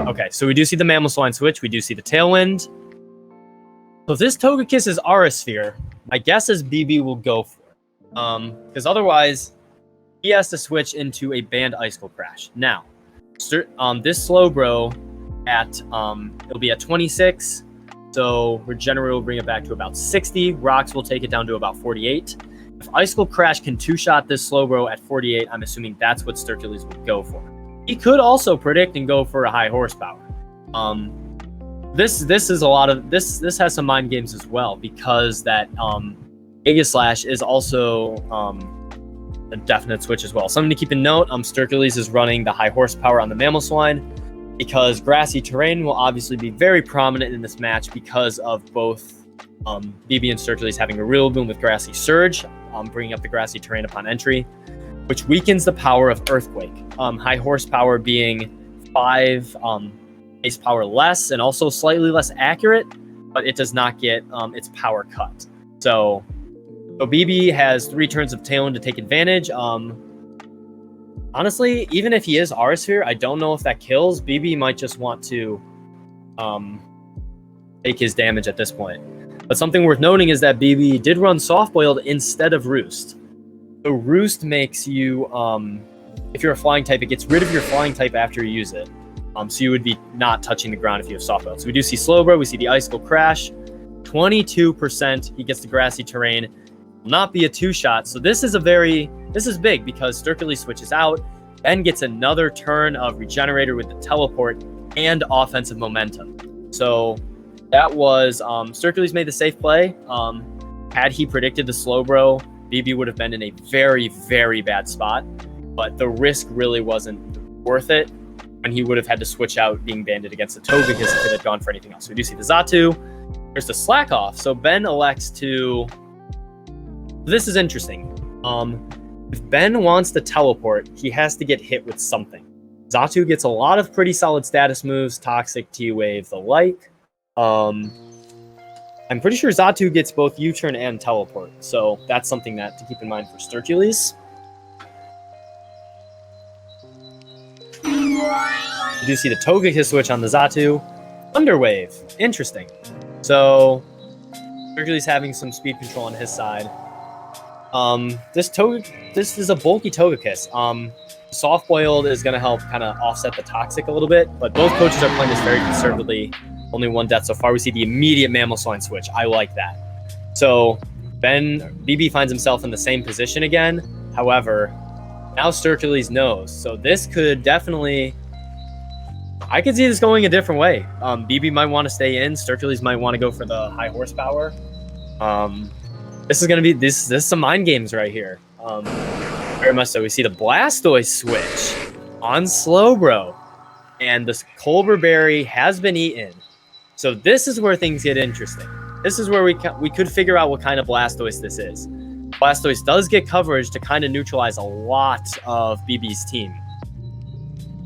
it. Okay, so we do see the Mamoswine switch. We do see the Tailwind. So if this Togekiss is Aura Sphere, my guess is BB will go for it. Because otherwise, he has to switch into a Banned Icicle Crash. Now, this Slowbro at it'll be at 26. So Regenerate will bring it back to about 60. Rocks will take it down to about 48. If Icicle Crash can two-shot this Slowbro at 48, I'm assuming that's what Sturkleys would go for. He could also predict and go for a high horsepower. This is a lot of this has some mind games as well, because that Aegislash is also a definite switch as well. Something to keep in note, Sturkleys is running the high horsepower on the Mamoswine, because grassy terrain will obviously be very prominent in this match because of both BB and Sturkleys having a Rillaboom with Grassy Surge, bringing up the grassy terrain upon entry, which weakens the power of Earthquake. High horsepower being 5 base power less and also slightly less accurate, but it does not get its power cut. So BB has 3 turns of Tailwind to take advantage. Honestly, even if he is Aura Sphere, I don't know if that kills. BB might just want to take his damage at this point. But something worth noting is that BB did run soft-boiled instead of Roost. So Roost makes you, if you're a flying type, it gets rid of your flying type after you use it. So you would be not touching the ground if you have soft-boiled. So we do see Slowbro, we see the Icicle Crash, 22%. He gets the grassy terrain. Will not be a two-shot. So this is big because Sturkily switches out, then gets another turn of Regenerator with the teleport and offensive momentum. So that was Sturkily's made the safe play. Had he predicted the Slowbro, BB would have been in a very, very bad spot. But the risk really wasn't worth it when he would have had to switch out being banded against the Togekiss if it had gone for anything else. So we do see the Xatu. There's the Slack Off. So Ben elects to... This is interesting. If Ben wants to teleport, he has to get hit with something. Xatu gets a lot of pretty solid status moves, Toxic, T-Wave, the like. I'm pretty sure Xatu gets both U-turn and teleport, so that's something to keep in mind for Sturkules. You do see the Togekiss switch on the Xatu. Thunder Wave, interesting. So Sturkules having some speed control on his side. This is a bulky Togekiss. Soft-boiled is going to help kind of offset the Toxic a little bit, but both coaches are playing this very conservatively. Only one death so far. We see the immediate Mamoswine switch. I like that. So BB finds himself in the same position again. However, now Sturkules knows. So this could definitely... I could see this going a different way. BB might want to stay in. Sturkules might want to go for the high horsepower. This is going to be... This is some mind games right here. Very much so. We see the Blastoise switch on Slowbro. And this Colbur Berry has been eaten. So this is where things get interesting. This is where we could figure out what kind of Blastoise this is. Blastoise does get coverage to kind of neutralize a lot of BB's team.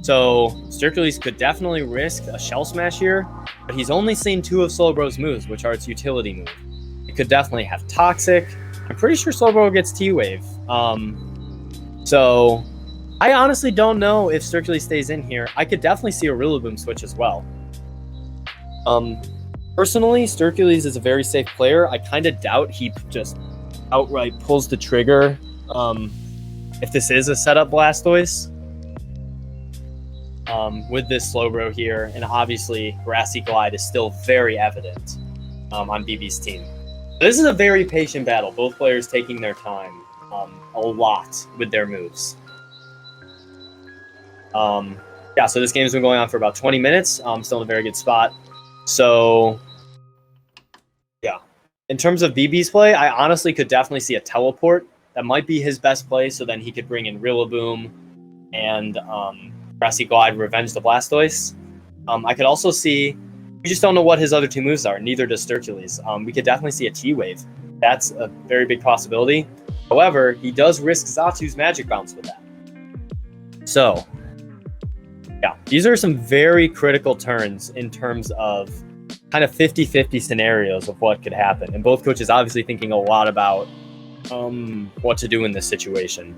So Sturkules could definitely risk a Shell Smash here, but he's only seen two of Slowbro's moves, which are its utility move. It could definitely have Toxic. I'm pretty sure Slowbro gets T-Wave. So I honestly don't know if Sturkules stays in here. I could definitely see a Rillaboom switch as well. Personally, Sturkules is a very safe player. I kind of doubt he just outright pulls the trigger if this is a setup Blastoise. With this Slowbro here, and obviously Grassy Glide is still very evident on BB's team. This is a very patient battle, both players taking their time a lot with their moves. Yeah, so this game's been going on for about 20 minutes. Still in a very good spot. So, yeah. In terms of BB's play, I honestly could definitely see a teleport. That might be his best play, so then he could bring in Rillaboom and Grassy Glide, revenge the Blastoise. I could also see... We just don't know what his other two moves are. Neither does Sturkules. We could definitely see a T-Wave. That's a very big possibility. However, he does risk Xatu's Magic Bounce with that. So, yeah, these are some very critical turns in terms of kind of 50-50 scenarios of what could happen. And both coaches obviously thinking a lot about what to do in this situation.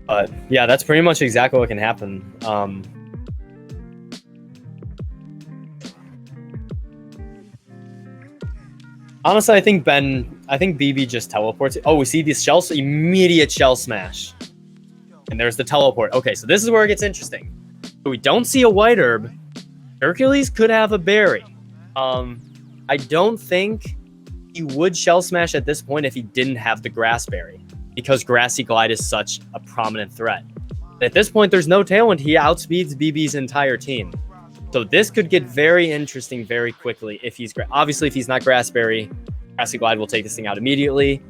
But, yeah, that's pretty much exactly what can happen. Honestly, I think BB just teleports. Oh, we see this immediate Shell Smash. And there's the teleport. Okay, so this is where it gets interesting. So we don't see a White Herb. Hercules could have a berry. I don't think he would Shell Smash at this point if he didn't have the Grass Berry, because Grassy Glide is such a prominent threat. At this point, there's no Tailwind. He outspeeds BB's entire team. So this could get very interesting very quickly if he's... Obviously, if he's not Grass Berry, Grassy Glide will take this thing out immediately.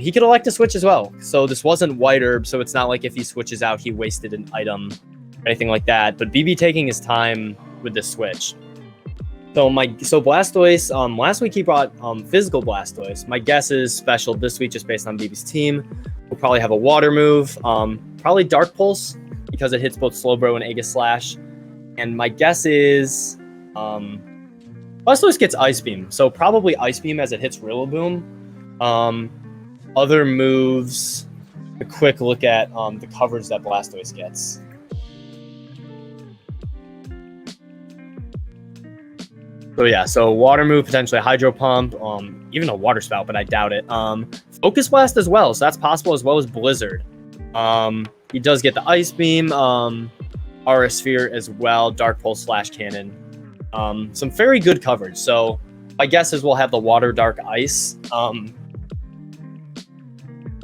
He could elect to switch as well. So this wasn't White Herb, so it's not like if he switches out, he wasted an item or anything like that. But BB taking his time with this switch. So Blastoise, last week he brought Physical Blastoise. My guess is Special this week just based on BB's team. We'll probably have a Water move. Probably Dark Pulse because it hits both Slowbro and Aegis Slash. And my guess is Blastoise gets Ice Beam. So probably Ice Beam as it hits Rillaboom. Other moves, a quick look at the coverage that Blastoise gets. So yeah, so water move, potentially hydro pump, even a water spout, but I doubt it. Focus blast as well, so that's possible, as well as blizzard. He does get the ice beam, aura sphere as well, dark pulse slash cannon. Some very good coverage. So my guess is we'll have the water dark ice.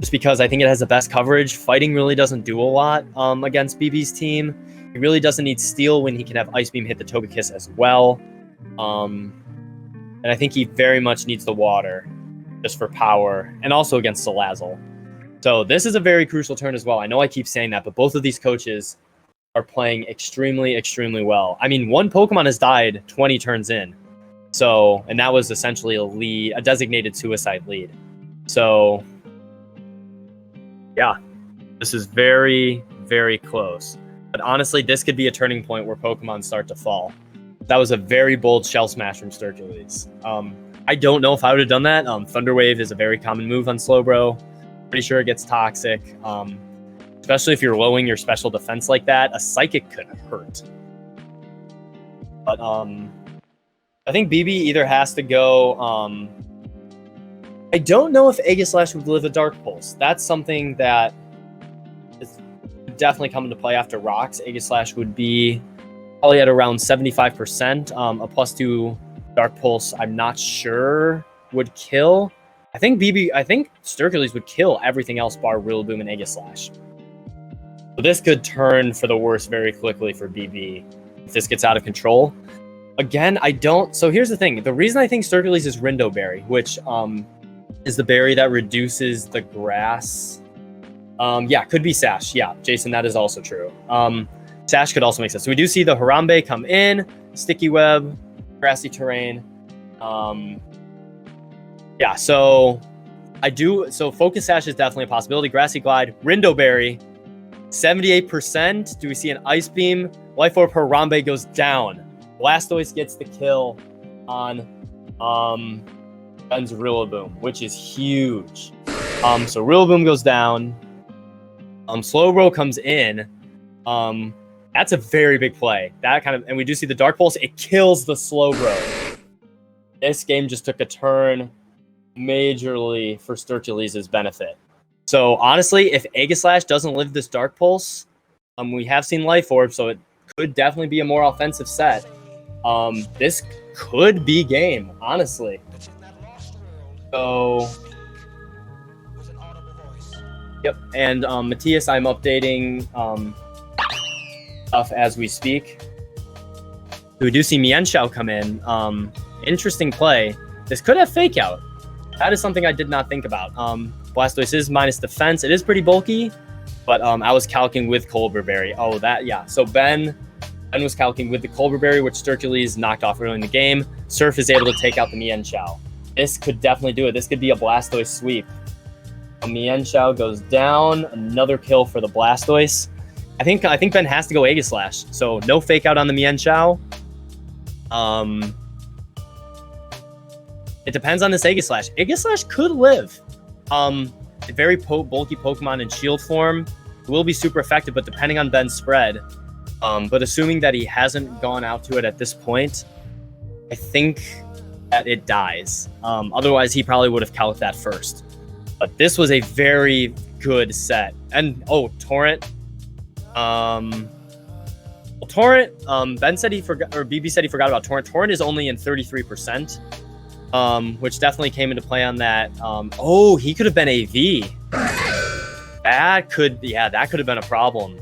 Just because I think it has the best coverage. Fighting really doesn't do a lot against BB's team. He really doesn't need steel when he can have ice beam hit the Togekiss as well. And I think he very much needs the water just for power, and also against Salazzle. So this is a very crucial turn as well. I know I keep saying that, but both of these coaches are playing extremely, extremely well. I mean, one Pokemon has died 20 turns in. So, and that was essentially a designated suicide lead. So, yeah, this is very, very close. But honestly, this could be a turning point where Pokemon start to fall. That was a very bold Shell Smash from Sturkleys. I don't know if I would have done that. Thunder Wave is a very common move on Slowbro. Pretty sure it gets toxic. Especially if you're lowering your special defense like that. A Psychic could hurt. But I think BB either has to go... I don't know if Aegislash would live a Dark Pulse. That's something that is definitely come into play after Rocks. Aegislash would be probably at around 75%. A +2 Dark Pulse, I'm not sure, would kill. I think Sturkleys would kill everything else bar Rillaboom and Aegislash. So this could turn for the worse very quickly for BB if this gets out of control. Again, so here's the thing. The reason I think Sturkleys is Rindo Berry, which is the berry that reduces the grass. Yeah, could be Sash. Yeah, Jason, that is also true. Sash could also make sense. So we do see the Harambe come in, Sticky Web, grassy terrain. Yeah, so Focus Sash is definitely a possibility. Grassy Glide, Rindo Berry, 78%. Do we see an Ice Beam? Life Orb Harambe goes down. Blastoise gets the kill on Ben's Rillaboom, which is huge. So Rillaboom goes down. Slowbro comes in. That's a very big play. And we do see the Dark Pulse. It kills the Slowbro. This game just took a turn majorly for Sturkleys' benefit. So honestly, if Aegislash doesn't live this Dark Pulse, we have seen Life Orb, so it could definitely be a more offensive set. This could be game, honestly. So, yep. And Matthias, I'm updating stuff as we speak. We do see Mienshao come in. Interesting play. This could have Fake Out. That is something I did not think about. Blastoise is minus defense. It is pretty bulky, but I was calcing with Colbur Berry. Oh, that, yeah. So Ben was calcing with the Colbur Berry, which Sturkleys knocked off early in the game. Surf is able to take out the Mienshao. This could definitely do it. This could be a Blastoise sweep. Mienshao goes down. Another kill for the Blastoise. I think Ben has to go Aegislash. So no Fake Out on the Mienshao. It depends on this Aegislash. Aegislash could live. A very bulky Pokemon in shield form will be super effective, but depending on Ben's spread. But assuming that he hasn't gone out to it at this point, I think that it dies. Otherwise, he probably would have calced that first. But this was a very good set. And, Torrent. Torrent, Ben said he forgot, or BB said he forgot about Torrent. Torrent is only in 33%. Which definitely came into play on that. He could have been AV. That could have been a problem.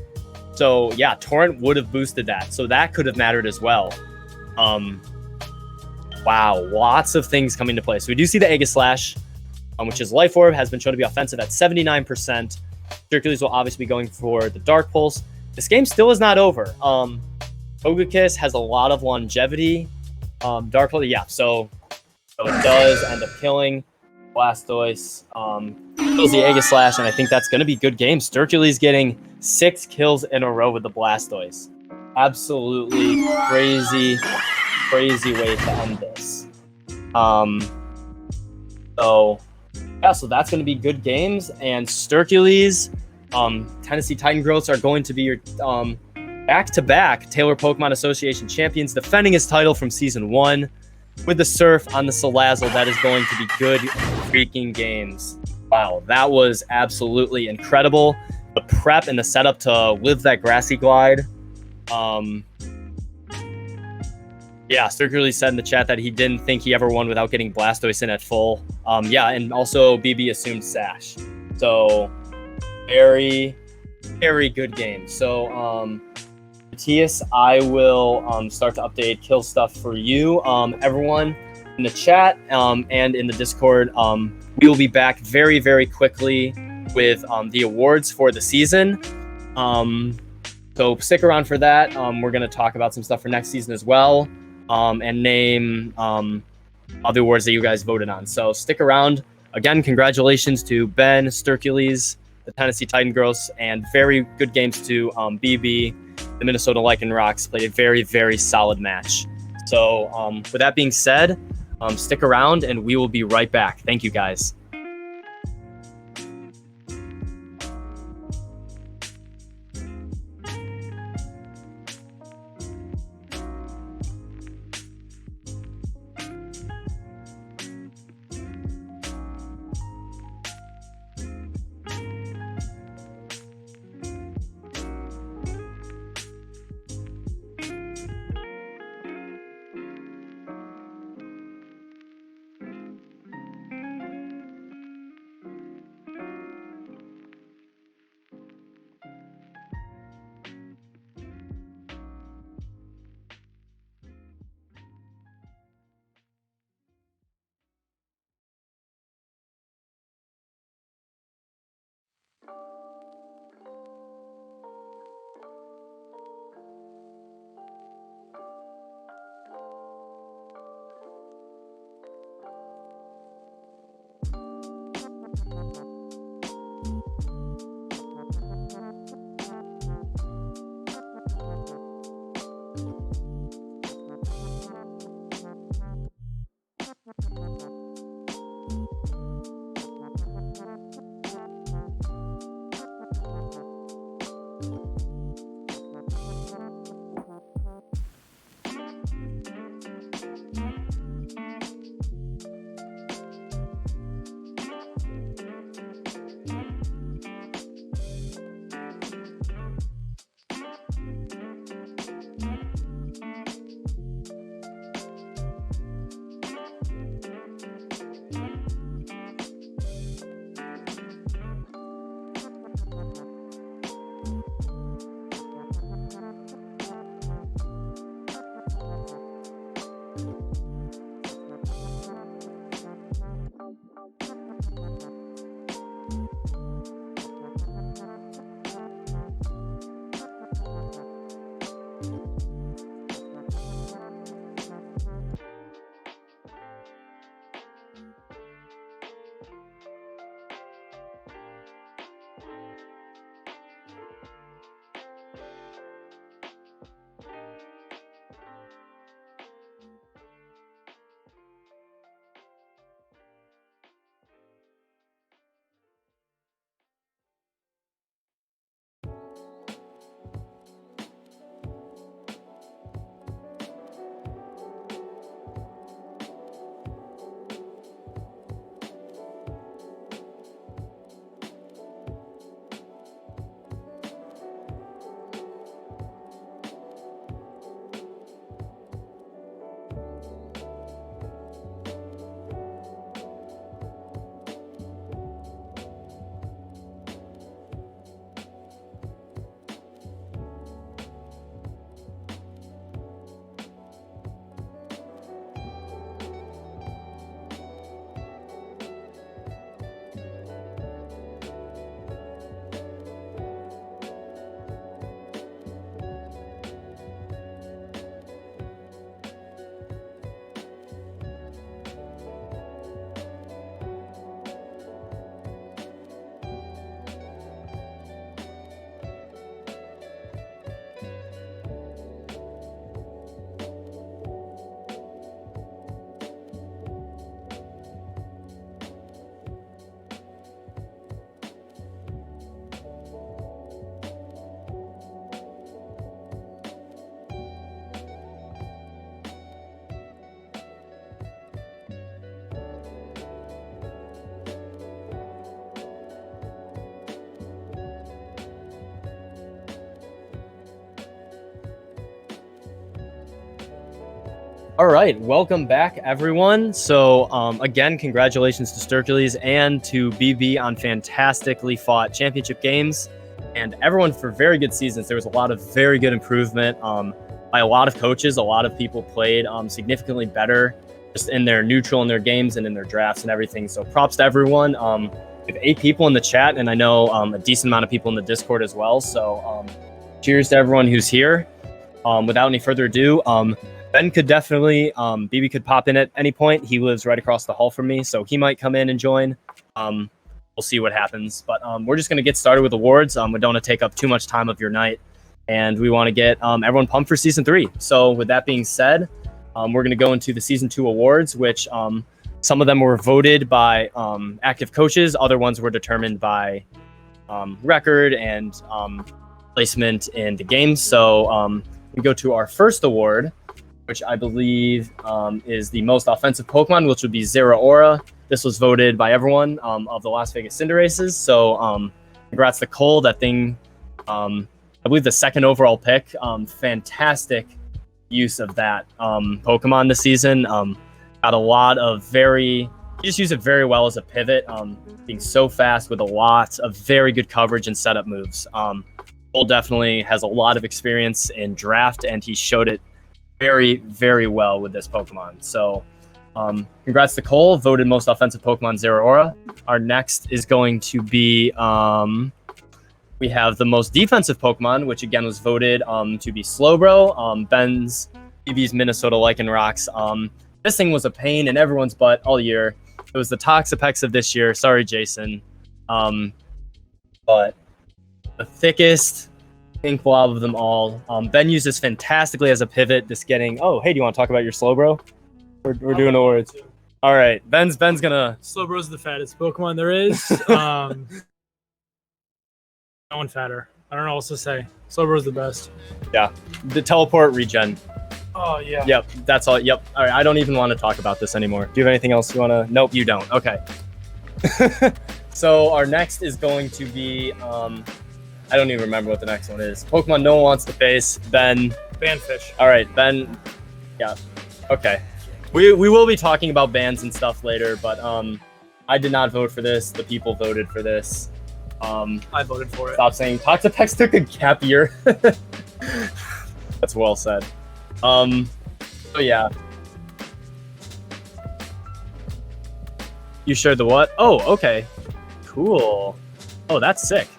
So yeah, Torrent would have boosted that. So that could have mattered as well. Wow, lots of things coming into play. So we do see the Aegislash, which is Life Orb, has been shown to be offensive at 79%. Sturkleys will obviously be going for the Dark Pulse. This game still is not over. Togekiss has a lot of longevity. Dark Pulse, yeah, so it does end up killing Blastoise. Kills the Aegislash, and I think that's going to be good game. Sturkleys getting 6 kills in a row with the Blastoise. Absolutely crazy way to end this. So that's going to be good games. And Sturkleys, Tennessee Titan Growths are going to be your back-to-back Taylor Pokemon Association champions, defending his title from Season 1. with the surf on the Salazzle. That is going to be good freaking games. Wow, that was absolutely incredible. The prep and the setup to live that grassy glide. Yeah, Circularly said in the chat that he didn't think he ever won without getting Blastoise in at full. Yeah, and also BB assumed Sash. So very, very good game. So Matthias, I will start to update kill stuff for you. Everyone in the chat and in the Discord, we will be back very, very quickly with the awards for the season. So stick around for that. We're going to talk about some stuff for next season as well, and name all the awards that you guys voted on. So stick around. Again, congratulations to Ben, Sturcules, the Tennessee Titan Girls, and very good games to BB. The Minnesota Lycan Rocks played a very, very solid match. So with that being said, stick around and we will be right back. Thank you, guys. All right, welcome back, everyone. So, again, congratulations to Sturcules and to BB on fantastically fought championship games, and everyone for very good seasons. There was a lot of very good improvement by a lot of coaches. A lot of people played significantly better just in their neutral in their games and in their drafts and everything. So, props to everyone. We have 8 people in the chat, and I know a decent amount of people in the Discord as well. So, cheers to everyone who's here. Without any further ado, Ben could definitely, BB could pop in at any point. He lives right across the hall from me, so he might come in and join. We'll see what happens. But we're just going to get started with awards. We don't want to take up too much time of your night, and we want to get everyone pumped for Season 3. So with that being said, we're going to go into the Season 2 awards, which some of them were voted by active coaches. Other ones were determined by record and placement in the game. So we go to our first award, which I believe is the most offensive Pokemon, which would be Zeraora. This was voted by everyone of the Las Vegas Cinderaces. So congrats to Cole. That thing, I believe the second overall pick. Fantastic use of that Pokemon this season. Got a lot of you just use it very well as a pivot, being so fast with a lot of very good coverage and setup moves. Cole definitely has a lot of experience in draft, and he showed it very, very well with this Pokemon. So congrats to Cole, voted most offensive Pokemon Zeraora. Our next is going to be, we have the most defensive Pokemon, which again was voted to be Slowbro. Ben's, BB's Minnesota Lycanrocs. This thing was a pain in everyone's butt all year. It was the Toxapex of this year. Sorry, Jason. But the thickest ink blob of them all. Ben used this fantastically as a pivot. Just getting. Oh, hey, do you want to talk about your Slowbro? We're doing awards. All right, Ben's gonna. Slowbro's the fattest Pokemon there is. No one fatter. I don't know what else to say. Slowbro's the best. Yeah, the teleport regen. Oh yeah. Yep, that's all. Yep. All right, I don't even want to talk about this anymore. Do you have anything else you want to? Nope, you don't. Okay. So our next is going to be. I don't even remember what the next one is. Pokemon no one wants to face. Ben. Banfish. All right, Ben. Yeah. Okay. We will be talking about bans and stuff later, but I did not vote for this. The people voted for this. I voted for it. Stop saying Toxapex took a gap year. That's well said. So yeah. You shared the what? Oh, okay. Cool. Oh, that's sick.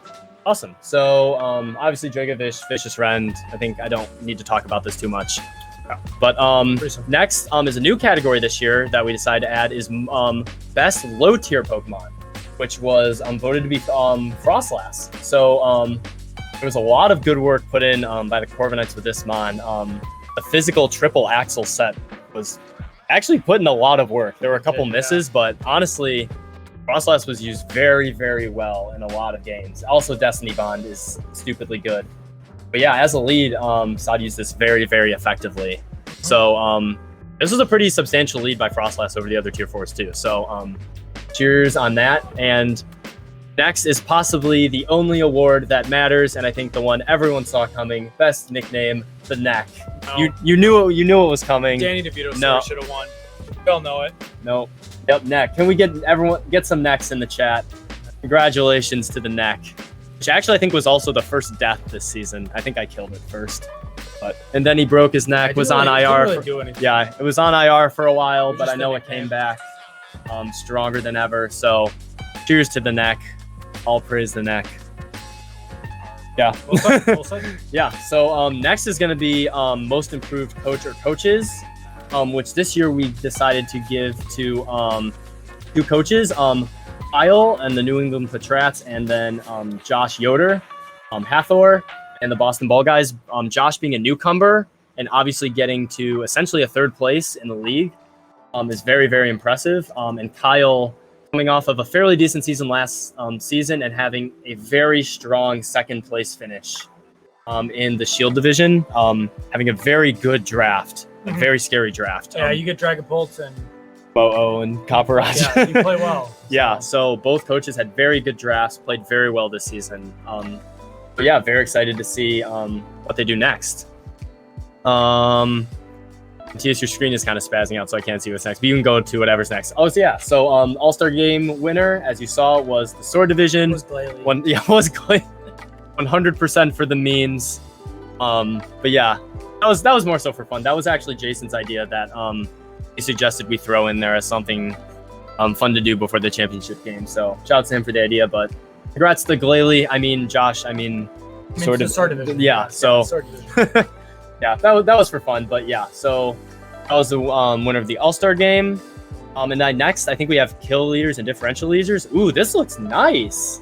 Awesome. So obviously Dragovish, Vicious Rend. I think I don't need to talk about this too much. But next is a new category this year that we decided to add is best low tier Pokemon, which was voted to be Frostlass. So there was a lot of good work put in by the Corviknights with this mon. The physical triple axle set was actually put in a lot of work. There were a couple misses, but honestly, Frostlass was used very, very well in a lot of games. Also, Destiny Bond is stupidly good. But yeah, as a lead, Sod used this very, very effectively. So this was a pretty substantial lead by Frostlass over the other tier 4s too. So cheers on that. And next is possibly the only award that matters, and I think the one everyone saw coming. Best nickname, the Neck. No. You knew it was coming. Danny DeVito No. should have won. We all know it. Nope. Yep, Neck. Can we get some necks in the chat? Congratulations to the Neck, which actually I think was also the first death this season. I think I killed it first, and then he broke his neck. Was on IR. Yeah, it was on IR for a while, but I know it came back stronger than ever. So, cheers to the Neck. All praise the Neck. Yeah. Yeah. So next is going to be most improved coach or coaches, which this year we decided to give to 2 coaches, Kyle and the New England Patriots, and then Josh Yoder, Hathor, and the Boston Ball Guys. Josh being a newcomer and obviously getting to essentially a 3rd place in the league is very, very impressive. And Kyle coming off of a fairly decent season last season and having a very strong 2nd place finish in the Shield division, having a very good draft, a very scary draft. Yeah, you get Dragapult and Bo-O and Copperage. Yeah, you play well. Yeah, so both coaches had very good drafts, played very well this season. But yeah, very excited to see what they do next. TS, your screen is kind of spazzing out, so I can't see what's next. But you can go to whatever's next. Oh, so yeah. So All-Star Game winner, as you saw, was the Sword Division. It was Glalie. It was Glalie. 100% for the memes. But yeah, that was more so for fun. That was actually Jason's idea that he suggested we throw in there as something fun to do before the championship game. So shout out to him for the idea. But congrats to Glalie. I mean, Josh. Sword Division. Yeah. So Sword Division. yeah, that was for fun. But yeah, so that was the winner of the All-Star Game. And then next, I think we have kill leaders and differential leaders. Ooh, this looks nice.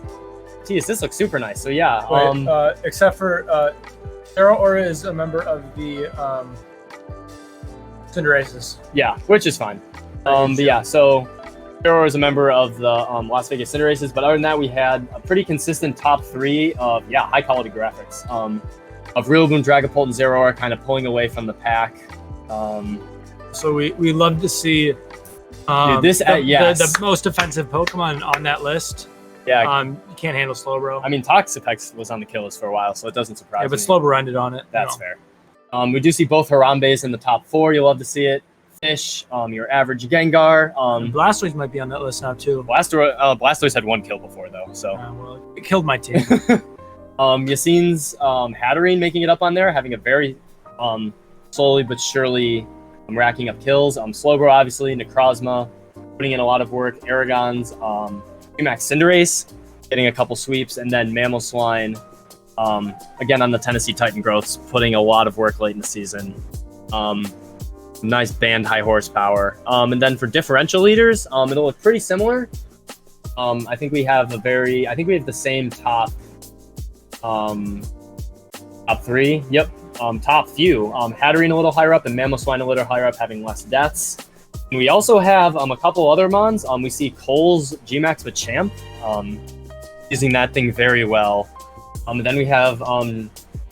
Jeez, this looks super nice. So yeah. Wait, except for Zero Aura is a member of the Cinder Races. Yeah, which is fine. But yeah, so Zero is a member of the Las Vegas Cinder Races. But other than that, we had a pretty consistent top 3 of high quality graphics. Of Rillaboom, Dragapult, and Zero are kind of pulling away from the pack. So we love to see dude, this yes. the most offensive Pokemon on that list. Yeah. You can't handle Slowbro. I mean, Toxapex was on the kill list for a while, so it doesn't surprise me. Yeah, but Slowbro ended on it. That's fair. We do see both Harambe's in the top 4. You'll love to see it. Fish, your average Gengar. Blastoise might be on that list now too. Blastoise had 1 kill before though, so. Well, it killed my team. Yassine's Hatterene making it up on there, having a very slowly but surely racking up kills. Slowbro, obviously, Necrozma, putting in a lot of work. Aragon's Max Cinderace, getting a couple sweeps, and then Mamoswine, again on the Tennessee Titan growths, putting a lot of work late in the season. Nice band high horsepower. And then for differential leaders, it'll look pretty similar. I think we have the same top 3. Yep. Top few. Hatterene a little higher up and Mamoswine a little higher up, having less deaths. And we also have a couple other mons. We see Cole's Gmax with Champ, using that thing very well. And then we have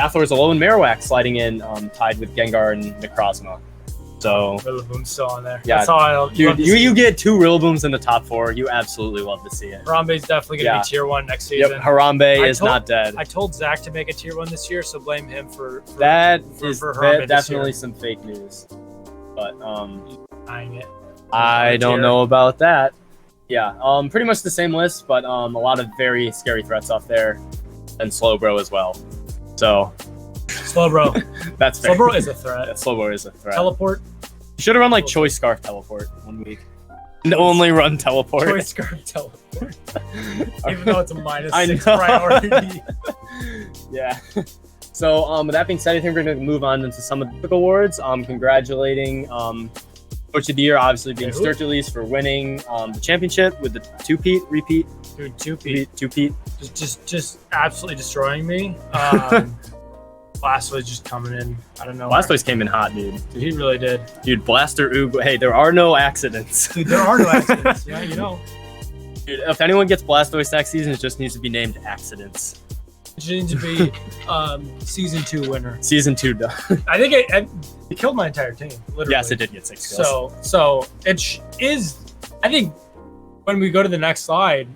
Athor's Alolan Marowak sliding in, tied with Gengar and Necrozma. So Rillaboom's still on there. Yeah, that's all dude, you get 2 Rillabooms in the top 4. You absolutely love to see it. Harambe's definitely going to be tier 1 next season. Yep, Harambe is not dead. I told Zach to make a tier 1 this year, so blame him for that. For Definitely some fake news. But denying it. I don't know about that. Yeah, pretty much the same list, but a lot of very scary threats off there, and Slowbro as well. So Slowbro. That's fair. Slowbro is a threat. Yeah, Slowbro is a threat. Teleport. You should have run like Choice Scarf Teleport 1 week. And only run Teleport. Choice Scarf Teleport. Even though it's a -6 priority. Yeah. So with that being said, I think we're going to move on into some of the quick awards. Congratulating Coach of the Year, obviously being Sturtles for winning the championship with the repeat. Dude, two-peat. Just absolutely destroying me. Blastoise just coming in. I don't know. Blastoise came in hot, dude. Dude, he really did. Dude, Blaster Oog. Hey, there are no accidents. Dude, there are no accidents. Yeah, you know. Dude, if anyone gets Blastoise next season, it just needs to be named Accidents. It needs to be season 2 winner. Season 2 done. I think it killed my entire team. Literally. Yes, it did get 6 kills. So it is. I think when we go to the next slide,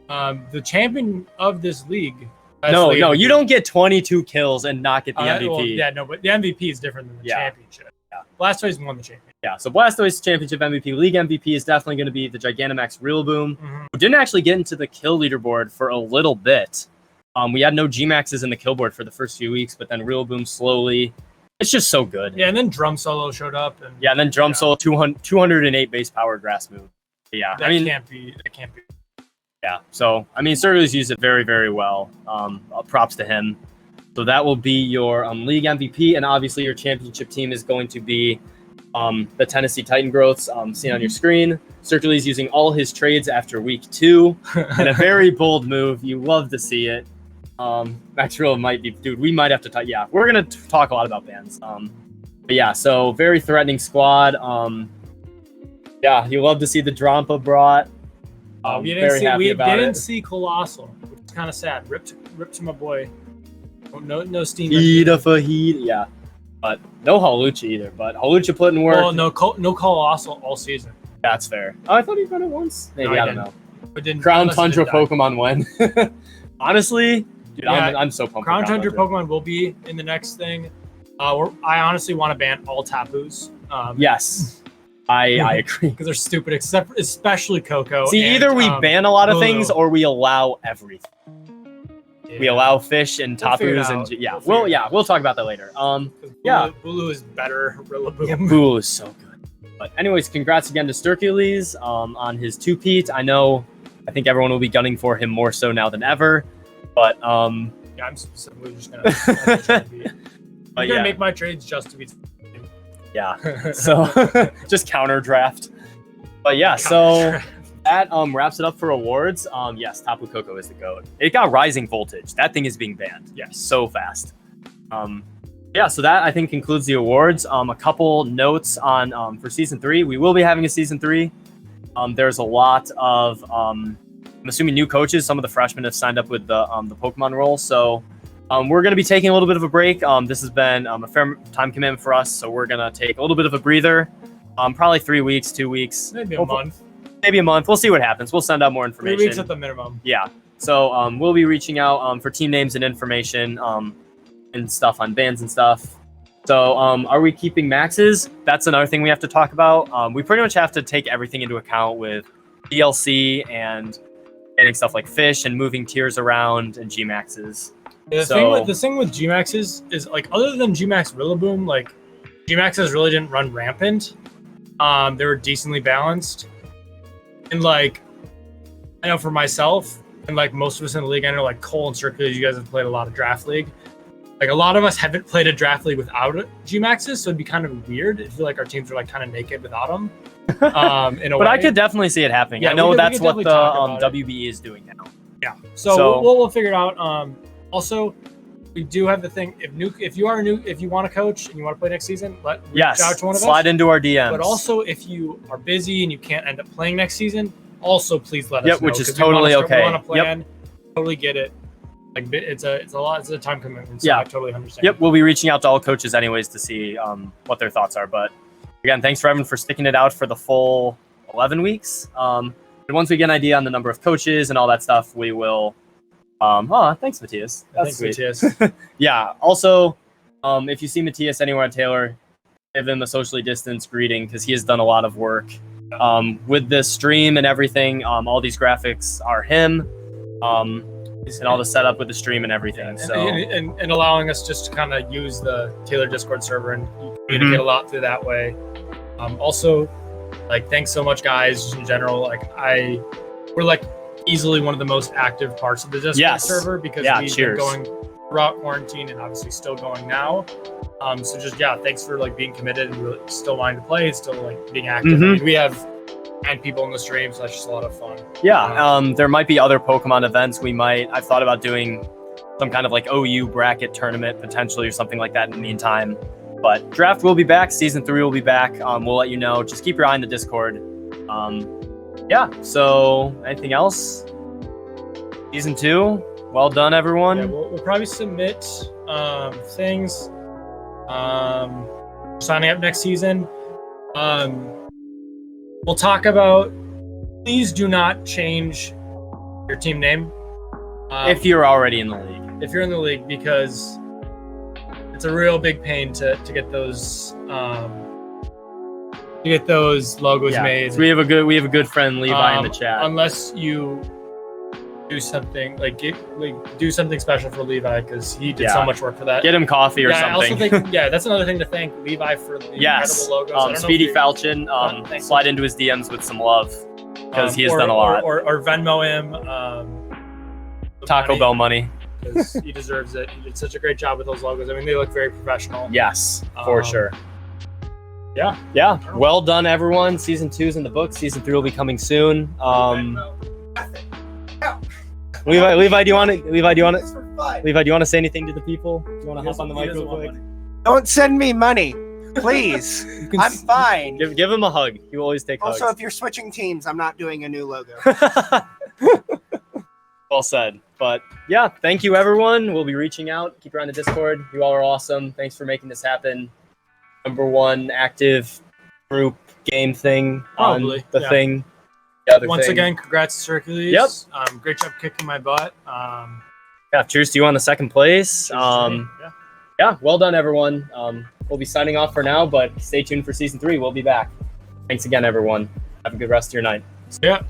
the champion of this league. No, you don't get 22 kills and not get the MVP. Well, yeah, no, but the MVP is different than the championship. Yeah. Blastoise won the championship. Yeah, so Blastoise championship MVP, league MVP is definitely going to be the Gigantamax Rillaboom, who didn't actually get into the kill leaderboard for a little bit. We had no Gmaxes in the kill board for the first few weeks, but then Rillaboom slowly. It's just so good. Yeah, and then Drum Solo showed up. And then Drum Solo 208 base power grass move. Yeah, that can't be. Yeah, so I mean, Sturtles used it very, very well. Props to him. So that will be your league MVP, and obviously your championship team is going to be the Tennessee Titan growths seen on your screen. Sturtles using all his trades after week 2, and a very bold move. You love to see it. Max Real might be, dude. We might have to talk. Yeah, we're gonna talk a lot about bans. But yeah, so very threatening squad. Yeah, you love to see the Drampa brought. We didn't see Colossal, which is kind of sad. Ripped to my boy. No steam. Yeah, but no Hawlucha either. But Hawlucha put in work. Well, no Colossal all season. That's fair. Oh, I thought he run it once. Maybe I don't know. But didn't Crown Tundra Pokemon when? Honestly, dude, I'm so pumped. Crown Tundra Pokemon will be in the next thing. I honestly want to ban all Tapus. Yes, I agree. Because they're stupid, especially Coco. See, and, either we ban a lot of Bulu. things or we allow everything. Yeah. We allow fish and We'll figure it Tapus out. and yeah, We'll figure it out. we'll talk about that later. Yeah. Bulu is better. Rillaboom. Yeah, Bulu is so good. But anyways, congrats again to Sturcules on his two-peat. I think everyone will be gunning for him more so now than ever. But Yeah, I'm specifically just gonna. I'm gonna make my trades just to be. yeah. So just counter draft. But yeah, so that wraps it up for awards. Yes, Tapu Koko is the GOAT. It got rising voltage. That thing is being banned. Yes. So fast. Yeah, so that I think concludes the awards. A couple notes on for season 3. We will be having a season 3. There's a lot of I'm assuming new coaches. Some of the freshmen have signed up with the Pokemon role, so we're going to be taking a little bit of a break. This has been a fair time commitment for us, so we're going to take a little bit of a breather. Probably 3 weeks, 2 weeks, Maybe a month. Maybe a month. We'll see what happens. We'll send out more 3 information. weeks at the minimum. Yeah. So we'll be reaching out for team names and information and stuff on bans and stuff. So are we keeping maxes? That's another thing we have to talk about. We pretty much have to take everything into account with DLC and getting stuff like fish and moving tiers around and G maxes. Yeah, the thing with G maxes is like other than G max Rillaboom, like G maxes really didn't run rampant. They were decently balanced, and like I know for myself and like most of us in the league, I know like Cole and Circular, you guys have played a lot of draft league. Like a lot of us haven't played a draft league without G maxes, so it'd be kind of weird. I feel like our teams are like kind of naked without them. In a But way. I could definitely see it happening. Yeah, I know we that's could what the definitely talk about WBE is doing now. Yeah. So we'll figure it out. Also, we do have the thing. If you want to coach and you want to play next season, reach out to one of us. Slide into our DMs. But also, if you are busy and you can't end up playing next season, also please let us know. Which is totally okay. We want to plan. Totally get it. Like it's a lot. It's a time commitment. So I totally understand. Yep. We'll be reaching out to all coaches anyways to see what their thoughts are. But again, thanks for everyone for sticking it out for the full 11 weeks. And once we get an idea on the number of coaches and all that stuff, we will. Thanks, Matthias. That's Thanks, sweet. Matthias. Yeah. Also, if you see Matthias anywhere on Taylor, give him a socially distanced greeting because he has done a lot of work with this stream and everything. All these graphics are him, and all the setup with the stream and everything. So and allowing us just to kind of use the Taylor Discord server and communicate a lot through that way. Also, like thanks so much, guys. Just in general, like we're like easily one of the most active parts of the Discord server because we've been going throughout quarantine and obviously still going now. So just thanks for like being committed and really still wanting to play, still like being active. I mean, we have 10 people in the stream, so that's just a lot of fun. There might be other Pokemon events. I've thought about doing some kind of like OU bracket tournament potentially or something like that in the meantime. But draft will be back. Season 3 will be back. We'll let you know. Just keep your eye on the Discord. So anything else? Season 2, well done, everyone. Yeah, we'll probably submit things. Signing up next season. We'll talk about. Please do not change your team name if you're already in the league. If you're in the league, because it's a real big pain to get those logos made. So we have a good friend Levi in the chat. Unless you do something do something special for Levi because he did so much work for that. Get him coffee or something. I also think that's another thing to thank Levi for the incredible logos. Speedy Falcon, slide into his DMs with some love because he has done a lot. Or Venmo him. Taco Bell money. Because he deserves it. He did such a great job with those logos. I mean, they look very professional. Yes, for sure. Yeah. Well done, everyone. Season 2 is in the books. Season 3 will be coming soon. Levi, do you want to say anything to the people? Do you want to hop on the mic real quick? Don't send me money, please. I'm fine. Give him a hug. He will always take hugs. Also, if you're switching teams, I'm not doing a new logo. Well said. But yeah, thank you, everyone. We'll be reaching out. Keep your eye on the Discord. You all are awesome. Thanks for making this happen. #1 active group game thing on the thing. Once again, congrats to Hercules. Yep. Great job kicking my butt. Cheers to you on the second place. Yeah, well done, everyone. We'll be signing off for now, but stay tuned for season 3. We'll be back. Thanks again, everyone. Have a good rest of your night. Yeah.